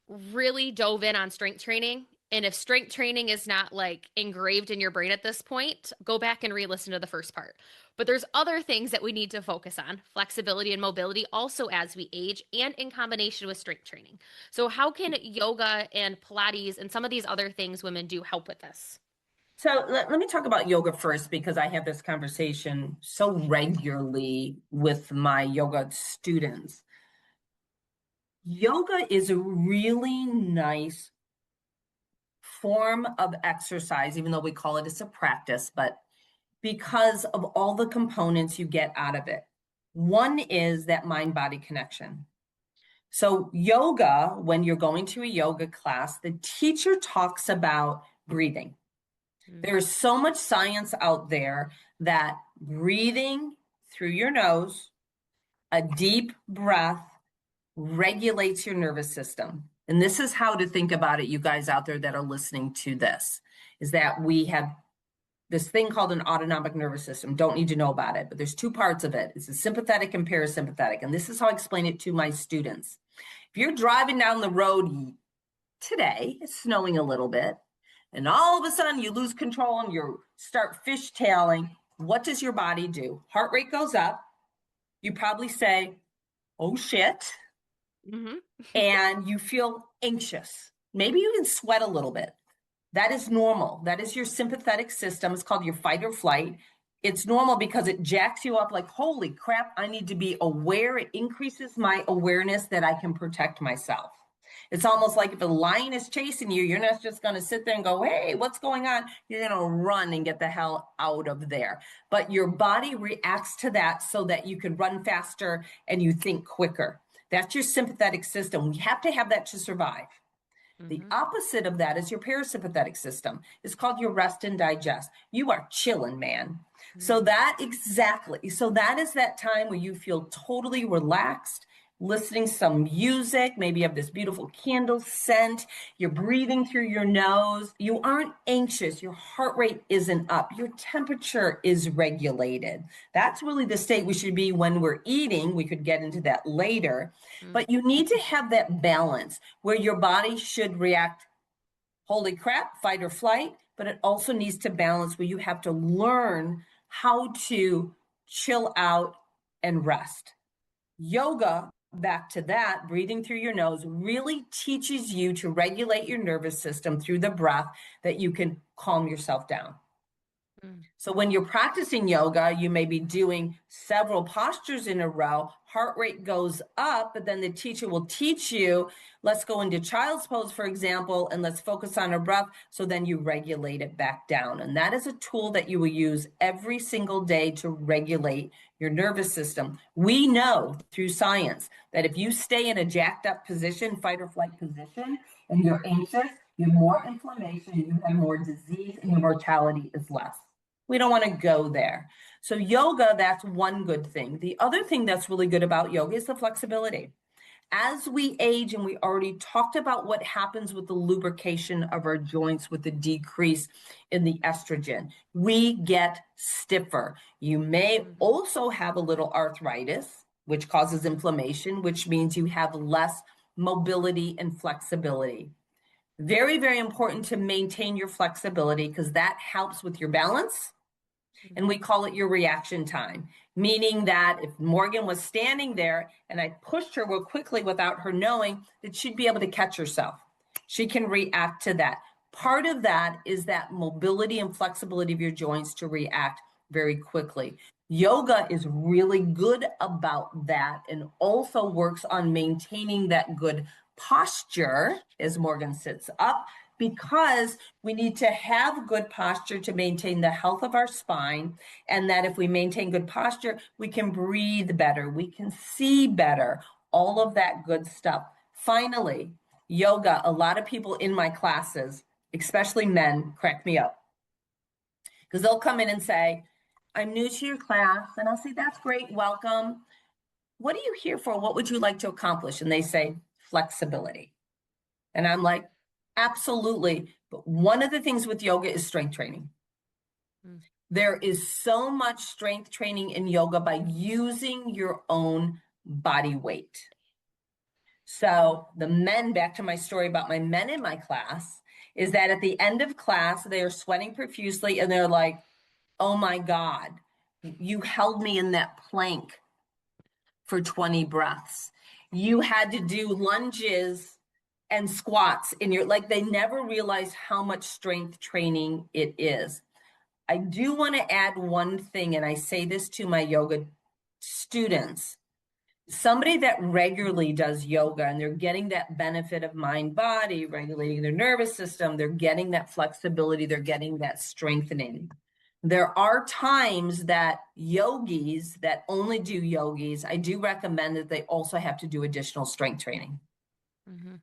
really dove in on strength training, and if strength training is not like engraved in your brain at this point, go back and re listen to the first part. But there's other things that we need to focus on flexibility and mobility also as we age and in combination with strength training. So, how can yoga and Pilates and some of these other things women do help with this? So let me talk about yoga first because I have this conversation so regularly with my yoga students. Yoga is a really nice form of exercise, even though we call it as a practice, but because of all the components you get out of it. One is that mind body connection. So, yoga, when you're going to a yoga class, the teacher talks about breathing. Mm, There's so much science out there that breathing through your nose, a deep breath, regulates your nervous system. And this is how to think about it, you guys out there that are listening to this, is that we have this thing called an autonomic nervous system. Don't need to know about it, but there's two parts of it. It's a sympathetic and parasympathetic. And this is how I explain it to my students. If you're driving down the road today, it's snowing a little bit, and all of a sudden you lose control and you start fishtailing, what does your body do? Heart rate goes up. You probably say, oh shit, hmm and you feel anxious. Maybe you can sweat a little bit. That is normal. That is your sympathetic system. It's called your fight or flight. It's normal because it jacks you up like, holy crap, I need to be aware. It increases my awareness that I can protect myself. It's almost like if a lion is chasing you, you're not just going to sit there and go, hey, what's going on? You're going to run and get the hell out of there. But your body reacts to that so that you can run faster and you think quicker. That's your sympathetic system. We have to have that to survive. The hmm opposite of that is your parasympathetic system. It's called your rest and digest. You are chilling, man. So hmm that exactly. So that is that time where you feel totally relaxed, listening to some music. Maybe you have this beautiful candle scent. You're breathing through your nose. You aren't anxious. Your heart rate isn't up. Your temperature is regulated. That's really the state we should be when we're eating. We could get into that later. But you need to have that balance where your body should react, holy crap, fight or flight, but it also needs to balance where you have to learn how to chill out and rest. Yoga, back to that, breathing through your nose really teaches you to regulate your nervous system through the breath that you can calm yourself down. hmm So when you're practicing yoga, you may be doing several postures in a row, heart rate goes up, but then the teacher will teach you, let's go into child's pose, for example, and let's focus on our breath. So then you regulate it back down. And that is a tool that you will use every single day to regulate your nervous system. We know through science that if you stay in a jacked up position, fight or flight position, and you're anxious, you have more inflammation, you have more disease, and your mortality is less. We don't want to go there. So, yoga, that's one good thing. The other thing that's really good about yoga is the flexibility. As we age, and we already talked about what happens with the lubrication of our joints with the decrease in the estrogen, we get stiffer. You may hmm also have a little arthritis, which causes inflammation, which means you have less mobility and flexibility. Very, very important to maintain your flexibility because that helps with your balance and we call it your reaction time, meaning that if Morgan was standing there and I pushed her real quickly without her knowing, that she'd be able to catch herself. She can react to that. Part of that is that mobility and flexibility of your joints to react very quickly. Yoga is really good about that and also works on maintaining that good posture as Morgan sits up, because we need to have good posture to maintain the health of our spine. And that if we maintain good posture, we can breathe better, we can see better, all of that good stuff. Finally, yoga, a lot of people in my classes, especially men, crack me up because they'll come in and say, I'm new to your class. And I'll say, that's great, welcome. What are you here for? What would you like to accomplish? And they say, flexibility. And I'm like, absolutely. But one of the things with yoga is strength training. Mm. There is so much strength training in yoga by using your own body weight. So the men, back to my story about my men in my class, is that at the end of class, they are sweating profusely and they're like, oh my God, you held me in that plank for 20 breaths. You had to do lunges and squats in your, like, they never realize how much strength training it is. I do want to add one thing, and I say this to my yoga students. Somebody that regularly does yoga and they're getting that benefit of mind body, regulating their nervous system, they're getting that flexibility, they're getting that strengthening. There are times that yogis that only do yogis, I do recommend that they also have to do additional strength training,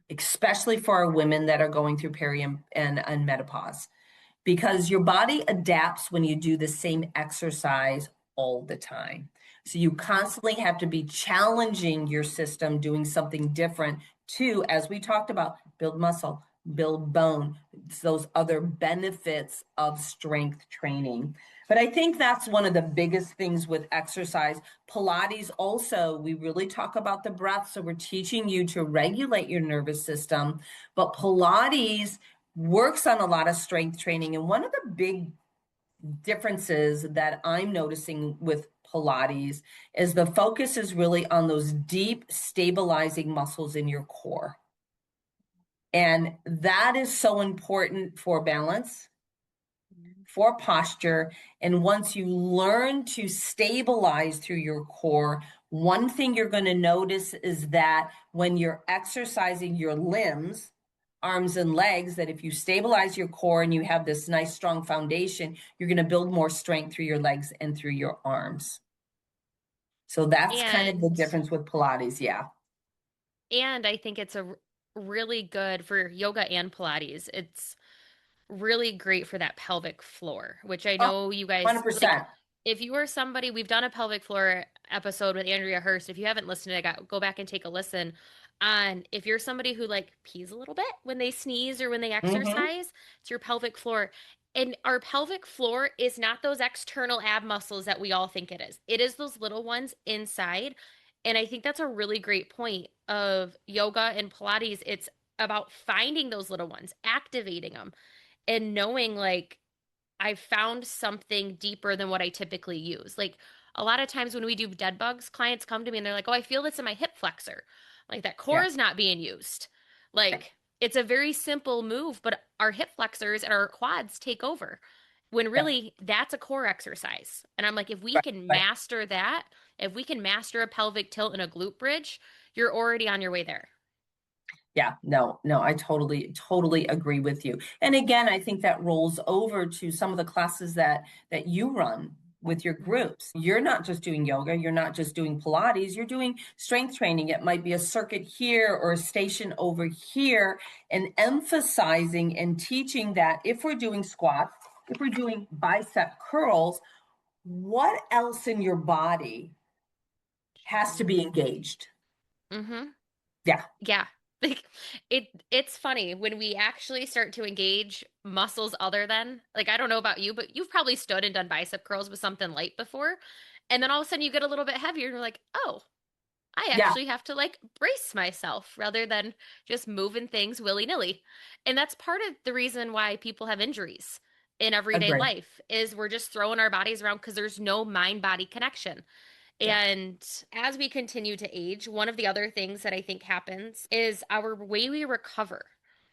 especially for our women that are going through peri and menopause, because your body adapts when you do the same exercise all the time. So you constantly have to be challenging your system, doing something different to, as we talked about, build muscle, build bone, those other benefits of strength training. But I think that's one of the biggest things with exercise. Pilates also, we really talk about the breath. So we're teaching you to regulate your nervous system. But Pilates works on a lot of strength training. And one of the big differences that I'm noticing with Pilates is the focus is really on those deep stabilizing muscles in your core. And that is so important for balance, for posture. And once you learn to stabilize through your core, one thing you're going to notice is that when you're exercising your limbs, arms and legs, that if you stabilize your core and you have this nice strong foundation, you're going to build more strength through your legs and through your arms. So that's kind of the difference with Pilates. Yeah. And I think it's a really good for yoga and Pilates. It's really great for that pelvic floor, which I Oh, know you guys like. 100%. If you are somebody, we've done a pelvic floor episode with Andrea Hurst. If you haven't listened to it, go back and take a listen. On if you're somebody who like pees a little bit when they sneeze or when they exercise, it's your pelvic floor. And our pelvic floor is not those external ab muscles that we all think it is. It is those little ones inside. And I think that's a really great point of yoga and Pilates. It's about finding those little ones, activating them, and knowing like I've found something deeper than what I typically use. Like a lot of times when we do dead bugs, clients come to me and they're like, "Oh, I feel this in my hip flexor." Like that core Yeah. is not being used. Like it's a very simple move, but our hip flexors and our quads take over. When Yeah. really that's a core exercise. And I'm like, if we Right. can Right. master that, if we can master a pelvic tilt and a glute bridge, you're already on your way there. Yeah, no, I totally agree with you. And again, I think that rolls over to some of the classes that you run with your groups. You're not just doing yoga, you're not just doing Pilates, you're doing strength training. It might be a circuit here or a station over here, and emphasizing and teaching that if we're doing squats, if we're doing bicep curls, what else in your body has to be engaged? Mm-hmm. Yeah. Yeah. Like it's funny when we actually start to engage muscles other than like I don't know about you, but you've probably stood and done bicep curls with something light before. And then all of a sudden you get a little bit heavier and you're like, "Oh, I Yeah. actually have to like brace myself rather than just moving things willy-nilly." And that's part of the reason why people have injuries in everyday Agree. life is we're just throwing our bodies around because there's no mind-body connection. Yeah. And as we continue to age, one of the other things that I think happens is our way we recover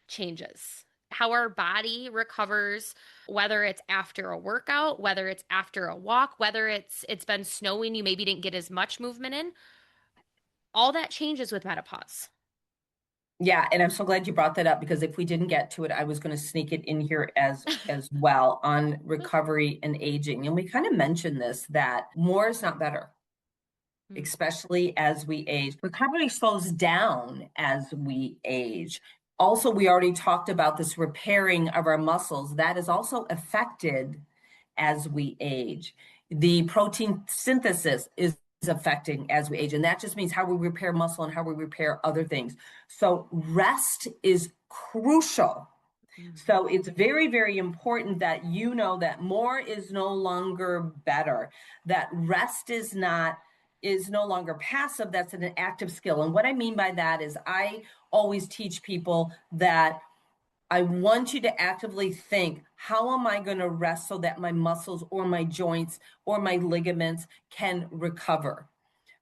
changes. How our body recovers, whether it's after a workout, whether it's after a walk, whether it's been snowing, you maybe didn't get as much movement in, all that changes with menopause. Yeah, and I'm so glad you brought that up because if we didn't get to it, I was going to sneak it in here as well on recovery and aging. And we kind of mentioned this that more is not better, Mm, especially as we age. Recovery slows down as we age. Also, we already talked about this repairing of our muscles. That is also affected as we age. The protein synthesis is affecting as we age, and that just means how we repair muscle and how we repair other things. So rest is crucial. mhm. So it's very, very important that you know that more is no longer better, that rest is no longer passive, that's an active skill. And what I mean by that is I always teach people that I want you to actively think, how am I going to rest so that my muscles or my joints or my ligaments can recover?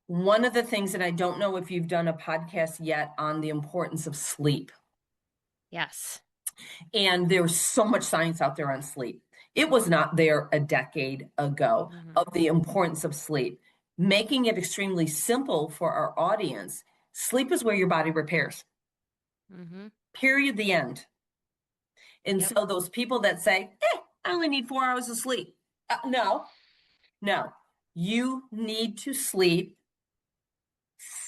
One of the things, and I don't know if you've done a podcast yet on the importance of sleep. Yes. And there's so much science out there on sleep. It was not there a decade ago Hmm. of the importance of sleep. Making it extremely simple for our audience, sleep is where your body repairs. Hmm. Period, the end. And Yep. so those people that say, I only need 4 hours of sleep. No, no. You need to sleep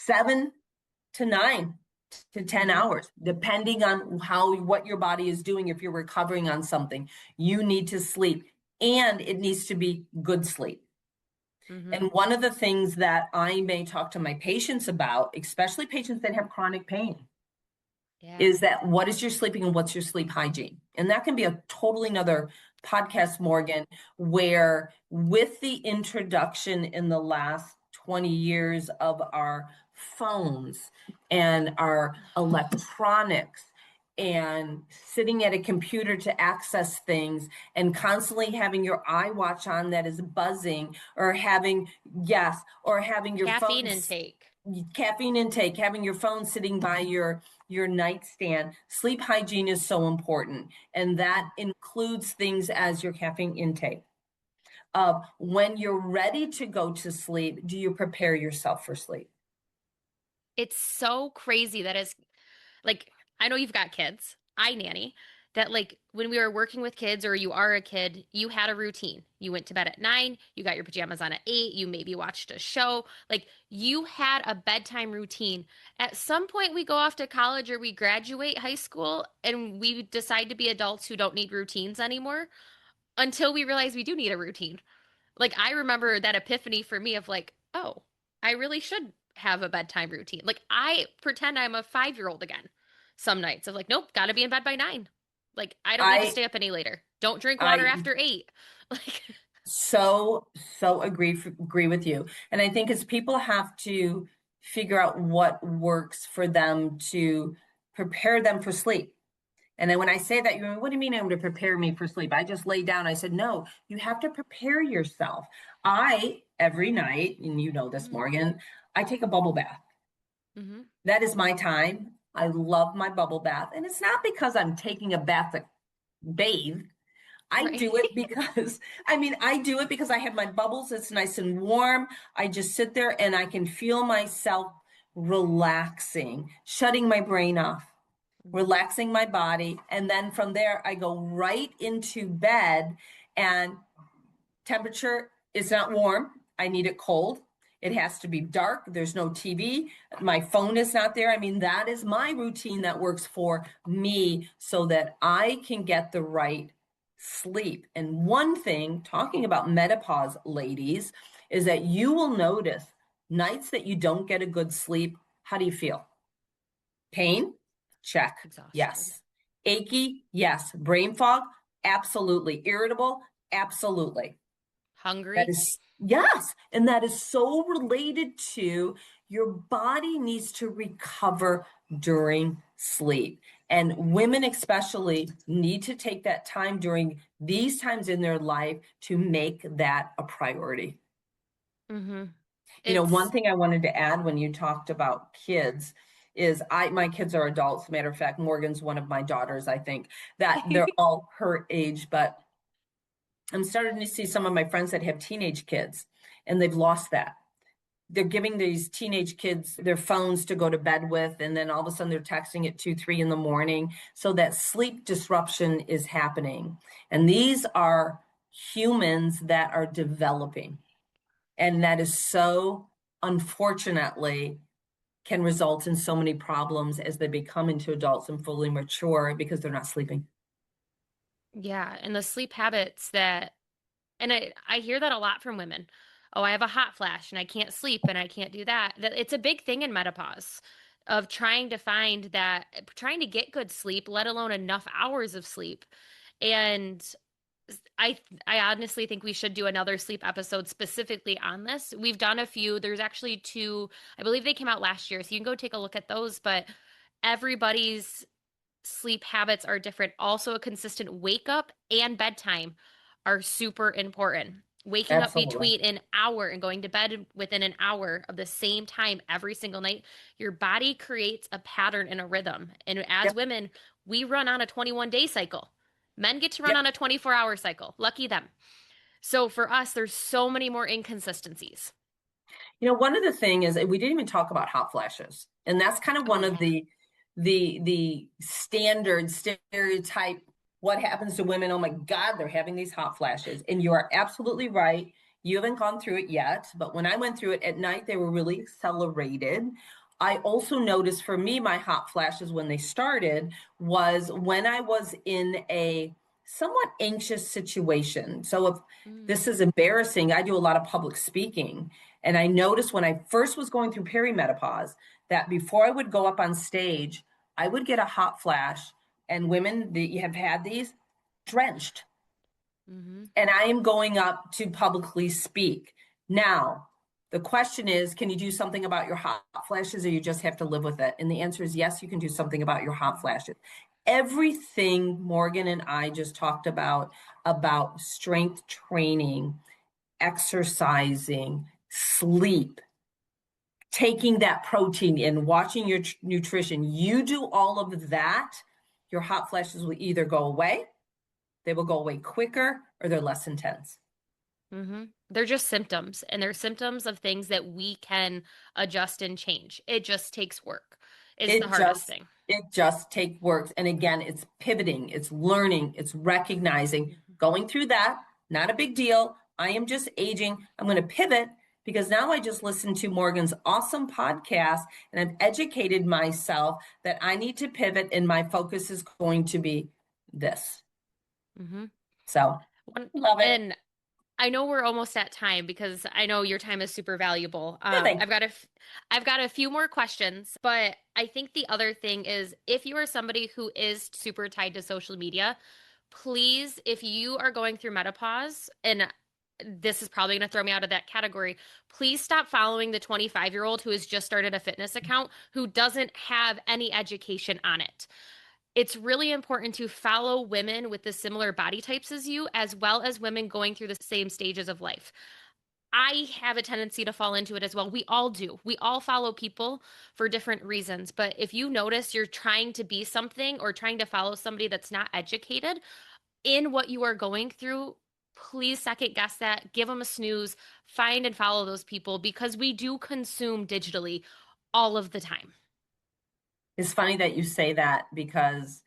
7 to 9 to 10 Hmm. hours, depending on what your body is doing. If you're recovering on something, you need to sleep, and it needs to be good sleep. Hmm. And one of the things that I may talk to my patients about, especially patients that have chronic pain, Yeah. is that what is your sleeping and what's your sleep hygiene? And that can be a totally another podcast, Morgan, where with the introduction in the last 20 years of our phones and our electronics and sitting at a computer to access things and constantly having your iWatch on that is buzzing, or having, yes, or having your Caffeine phone, intake. caffeine intake, having your phone sitting by your nightstand. Sleep hygiene is so important, and that includes things as your caffeine intake. When you're ready to go to sleep, do you prepare yourself for sleep? It's so crazy that is like, I know you've got kids. I nanny. That like when we were working with kids or you are a kid, you had a routine. You went to bed at 9, you got your pajamas on at 8, you maybe watched a show. Like you had a bedtime routine. At some point we go off to college or we graduate high school and we decide to be adults who don't need routines anymore until we realize we do need a routine. Like I remember that epiphany for me of like, oh, I really should have a bedtime routine. Like I pretend I'm a 5-year-old again some nights of like, nope, gotta be in bed by 9. Like I don't need to I stay up any later. Don't drink water I after 8. Like, so agree with you. And I think as people have to figure out what works for them to prepare them for sleep. And then when I say that, you're, what do you mean I'm to prepare me for sleep? I just lay down. I said, no, you have to prepare yourself. Every night, and you know this, mm-hmm, Morgan, I take a bubble bath. mm-hmm, That is my time. I love my bubble bath. And it's not because I'm taking a bath to bathe. I right. do it because, I do it because I have my bubbles. It's nice and warm. I just sit there and I can feel myself relaxing, shutting my brain off, Mm-hmm, relaxing my body. And then from there, I go right into bed, and temperature is not warm. I need it cold. It has to be dark. There's no TV. My phone is not there. That is my routine that works for me so that I can get the right sleep. And one thing, talking about menopause, ladies, is that you will notice nights that you don't get a good sleep. How do you feel? Pain? Check. exhausted. Yes. Achy? Yes. Brain fog? Absolutely. Irritable? Absolutely. That Hungry. is, yes. And that is so related to Your body needs to recover during sleep. And women, especially, need to take that time during these times in their life to make that a priority. Mm-hmm. One It's, thing I wanted to add when you talked about kids is my kids are adults. Matter of fact, Morgan's one of my daughters, I think, that they're all her age, but I'm starting to see some of my friends that have teenage kids and they've lost that. They're giving these teenage kids their phones to go to bed with, and then all of a sudden they're texting at 2, 3 in the morning. So that sleep disruption is happening. And these are humans that are developing. And that is so, unfortunately, can result in so many problems as they become into adults and fully mature because they're not sleeping. yeah. And the sleep habits that, and I hear that a lot from women. Oh, I have a hot flash and I can't sleep and I can't do that. That it's a big thing in menopause of trying to find that, trying to get good sleep, let alone enough hours of sleep. And I I honestly think we should do another sleep episode specifically on this. We've done a few. There's actually two, I believe they came out last year, so you can go take a look at those, but everybody's sleep habits are different. Also, a consistent wake up and bedtime are super important. Waking up Absolutely. between an hour and going to bed within an hour of the same time every single night, your body creates a pattern and a rhythm. And as Yep. women, we run on a 21-day cycle. Men get to run Yep. on a 24-hour cycle. Lucky them. So for us, there's so many more inconsistencies. One of the thing is we didn't even talk about hot flashes, and that's kind of Oh one of yeah. the standard stereotype. What happens to women? Oh my God, they're having these hot flashes, and you are absolutely right. You haven't gone through it yet, but when I went through it at night, they were really accelerated. I also noticed for me, my hot flashes when they started was when I was in a somewhat anxious situation. So if Mm, this is embarrassing, I do a lot of public speaking. And I noticed when I first was going through perimenopause that before I would go up on stage, I would get a hot flash, and women that have had these drenched. mm-hmm. And I am going up to publicly speak. Now, the question is, can you do something about your hot flashes or you just have to live with it? And the answer is yes, you can do something about your hot flashes. Everything Morgan and I just talked about strength training, exercising, sleep, taking that protein in, watching your nutrition, you do all of that, your hot flashes will either go away, they will go away quicker, or they're less intense. Mm-hmm. They're just symptoms, and they're symptoms of things that we can adjust and change. It just takes work, is the It hardest just thing. it just take works. And again, it's pivoting, it's learning, it's recognizing, Mhm. going through that, not a big deal. I am just aging. I'm going to pivot because now I just listened to Morgan's awesome podcast and I've educated myself that I need to pivot and my focus is going to be this. Mm-hmm. So, One, love it. and I know we're almost at time because I know your time is super valuable. Yeah, thanks. I've got a few more questions, but I think the other thing is if you are somebody who is super tied to social media, please, if you are going through menopause, and this is probably going to throw me out of that category, please stop following the 25-year-old who has just started a fitness account who doesn't have any education on it. It's really important to follow women with the similar body types as you, as well as women going through the same stages of life. I have a tendency to fall into it as well. We all do. We all follow people for different reasons. But if you notice you're trying to be something or trying to follow somebody that's not educated in what you are going through, please second guess that. Give them a snooze. Find and follow those people because we do consume digitally all of the time. It's funny that you say that because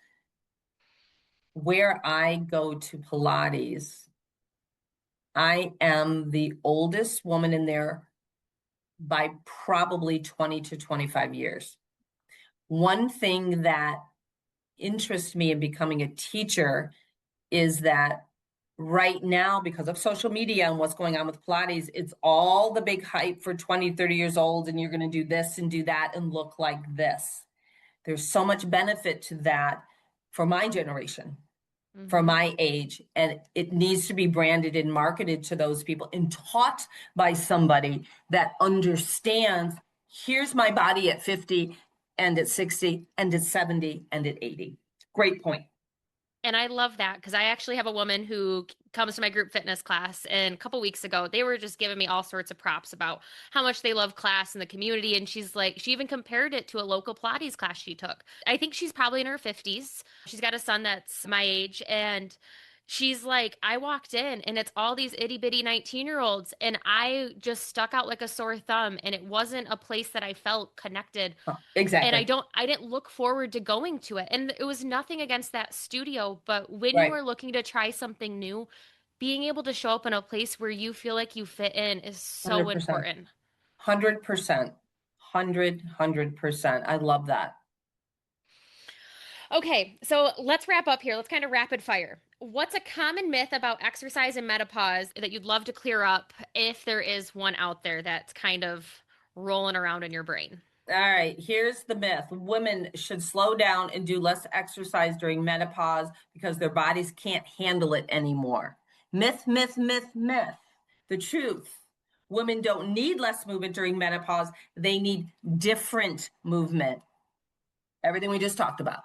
where I go to Pilates, I am the oldest woman in there by probably 20 to 25 years. One thing that interests me in becoming a teacher is that right now, because of social media and what's going on with Pilates, it's all the big hype for 20, 30 years old, and you're going to do this and do that and look like this. There's so much benefit to that for my generation, for Mm-hmm. my age, and it needs to be branded and marketed to those people and taught by somebody that understands Here's my body at 50 and at 60 and at 70 and at 80. Great point. And I love that because I actually have a woman who comes to my group fitness class. And a couple weeks ago, they were just giving me all sorts of props about how much they love class and the community. And she's like, she even compared it to a local Pilates class she took. I think she's probably in her 50s. She's got a son that's my age. And she's like, I walked in and it's all these itty bitty 19-year-olds. And I just stuck out like a sore thumb. And it wasn't a place that I felt connected, and Exactly. I didn't look forward to going to it. And it was nothing against that studio, but when you Right. are looking to try something new, being able to show up in a place where you feel like you fit in is so 100%. important. 100%. 100%. I love that. Okay, so let's wrap up here. Let's kind of rapid fire. What's a common myth about exercise and menopause that you'd love to clear up if there is one out there that's kind of rolling around in your brain? All right, here's the myth. Women should slow down and do less exercise during menopause because their bodies can't handle it anymore. Myth, myth, myth, myth. The truth. Women don't need less movement during menopause. They need different movement. Everything we just talked about.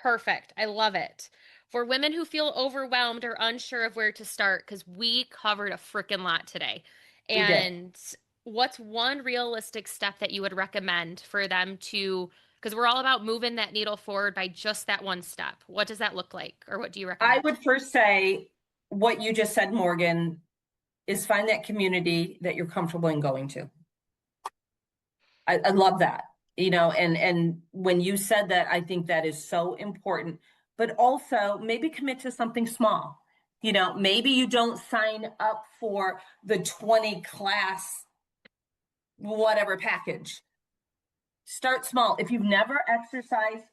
Perfect. I love it. For women who feel overwhelmed or unsure of where to start, because we covered a freaking lot today. We did. And what's one realistic step that you would recommend for them to, because we're all about moving that needle forward by just that one step. What does that look like? Or what do you I recommend? would first say what you just said, Morgan, is find that community that you're comfortable in going to. I love that, and when you said that, I think that is so important. But also maybe commit to something small. Maybe you don't sign up for the 20 class whatever package. Start small. If you've never exercised,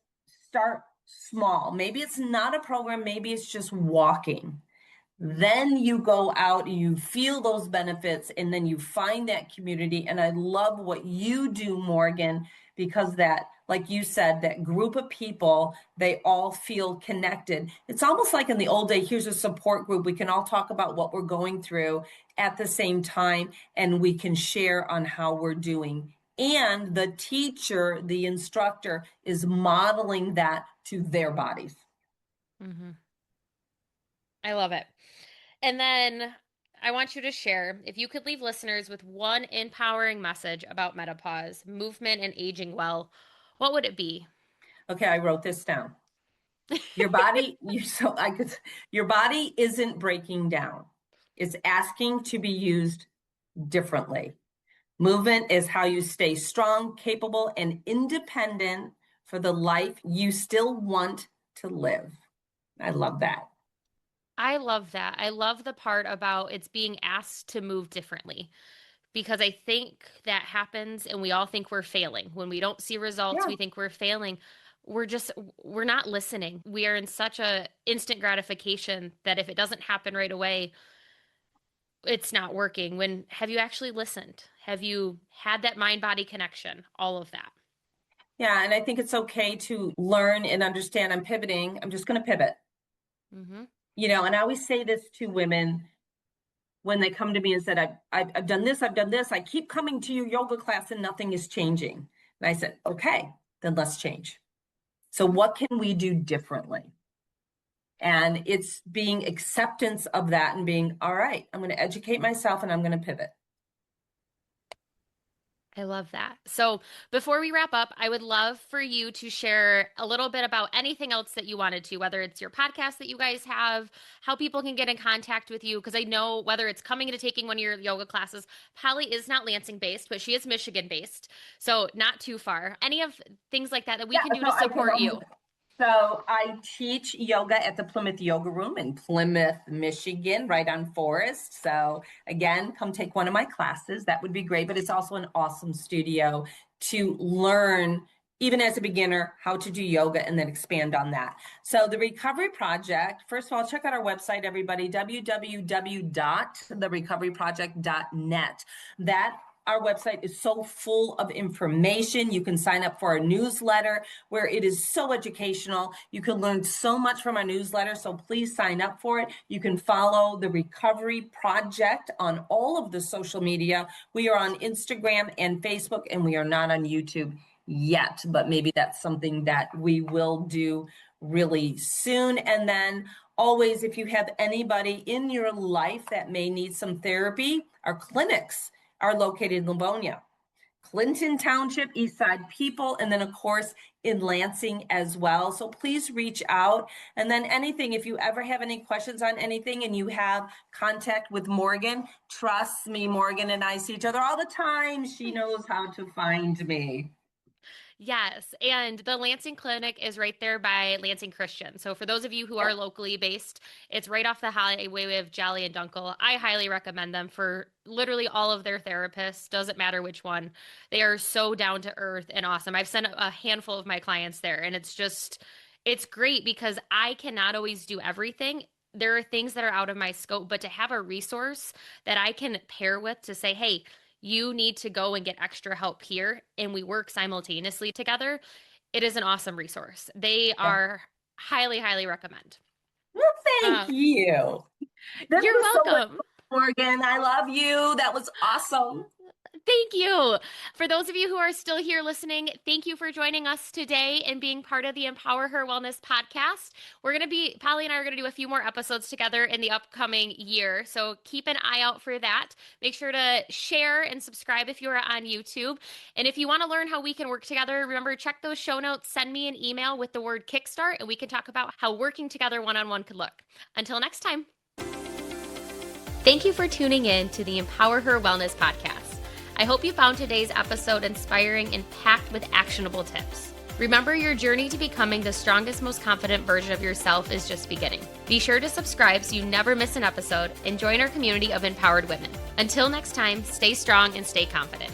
start small. Maybe it's not a program, maybe it's just walking. Then you go out and you feel those benefits, and then you find that community. And I love what you do, Morgan, because that, like you said, that group of people, they all feel connected. It's almost like in the old day, here's a support group. We can all talk about what we're going through at the same time, and we can share on how we're doing. And the teacher, the instructor, is modeling that to their bodies. Hmm. I love it. And then I want you to share if you could leave listeners with one empowering message about menopause, movement, and aging well, what would it be? Okay, I wrote this down. Your body, your body isn't breaking down. It's asking to be used differently. Movement is how you stay strong, capable, and independent for the life you still want to live. I love that. I love that. I love the part about it's being asked to move differently because I think that happens and we all think we're failing. When we don't see results, Yeah. we think we're failing. We're not listening. We are in such a instant gratification that if it doesn't happen right away, it's not working. When have you actually listened? Have you had that mind body connection? All of that. Yeah. And I think it's okay to learn and understand I'm pivoting. I'm just going to pivot, Hmm. and I always say this to women when they come to me and said, I've done this, I've done this. I keep coming to your yoga class and nothing is changing. And I said, okay, then let's change. So what can we do differently? And it's being acceptance of that and being, all right, I'm going to educate myself and I'm going to pivot. I love that. So, before we wrap up, I would love for you to share a little bit about anything else that you wanted to, whether it's your podcast that you guys have, how people can get in contact with you. Because I know whether it's coming into taking one of your yoga classes, Polly is not Lansing based, but she is Michigan based. So, not too far. Any of things like that that we Yeah, can do so to I can support you. So I teach yoga at the Plymouth Yoga Room in Plymouth, Michigan, right on Forest. So again, come take one of my classes. That would be great. But it's also an awesome studio to learn, even as a beginner, how to do yoga and then expand on that. So the Recovery Project, first of all, check out our website, everybody, www.therecoveryproject.net. That Our website is so full of information. You can sign up for our newsletter where it is so educational. You can learn so much from our newsletter, so please sign up for it. You can follow the Recovery Project on all of the social media. We are on Instagram and Facebook, and we are not on YouTube yet, but maybe that's something that we will do really soon. And then always, if you have anybody in your life that may need some therapy, our clinics are located in Livonia, Clinton Township, East Side people, and then of course in Lansing as well. So please reach out. And then anything, if you ever have any questions on anything and you have contact with Morgan, trust me, Morgan and I see each other all the time. She knows how to find me. Yes, and the Lansing Clinic is right there by Lansing Christian. So for those of you who are locally based, it's right off the highway of Jolly and Dunkel. I highly recommend them for literally all of their therapists. Doesn't matter which one. They are so down to earth and awesome. I've sent a handful of my clients there, and it's great because I cannot always do everything. There are things that are out of my scope, but to have a resource that I can pair with to say, hey, you need to go and get extra help here, and we work simultaneously together, it is an awesome resource. They are highly, highly recommend. Well, thank you. This You're was so much welcome. fun, Morgan. I love you. That was awesome. Thank you. For those of you who are still here listening, thank you for joining us today and being part of the Empower Her Wellness podcast. Polly and I are going to do a few more episodes together in the upcoming year. So keep an eye out for that. Make sure to share and subscribe if you are on YouTube. And if you want to learn how we can work together, remember, check those show notes, send me an email with the word Kickstart, and we can talk about how working together one-on-one could look. Until next time. Thank you for tuning in to the Empower Her Wellness podcast. I hope you found today's episode inspiring and packed with actionable tips. Remember, your journey to becoming the strongest, most confident version of yourself is just beginning. Be sure to subscribe so you never miss an episode and join our community of empowered women. Until next time, stay strong and stay confident.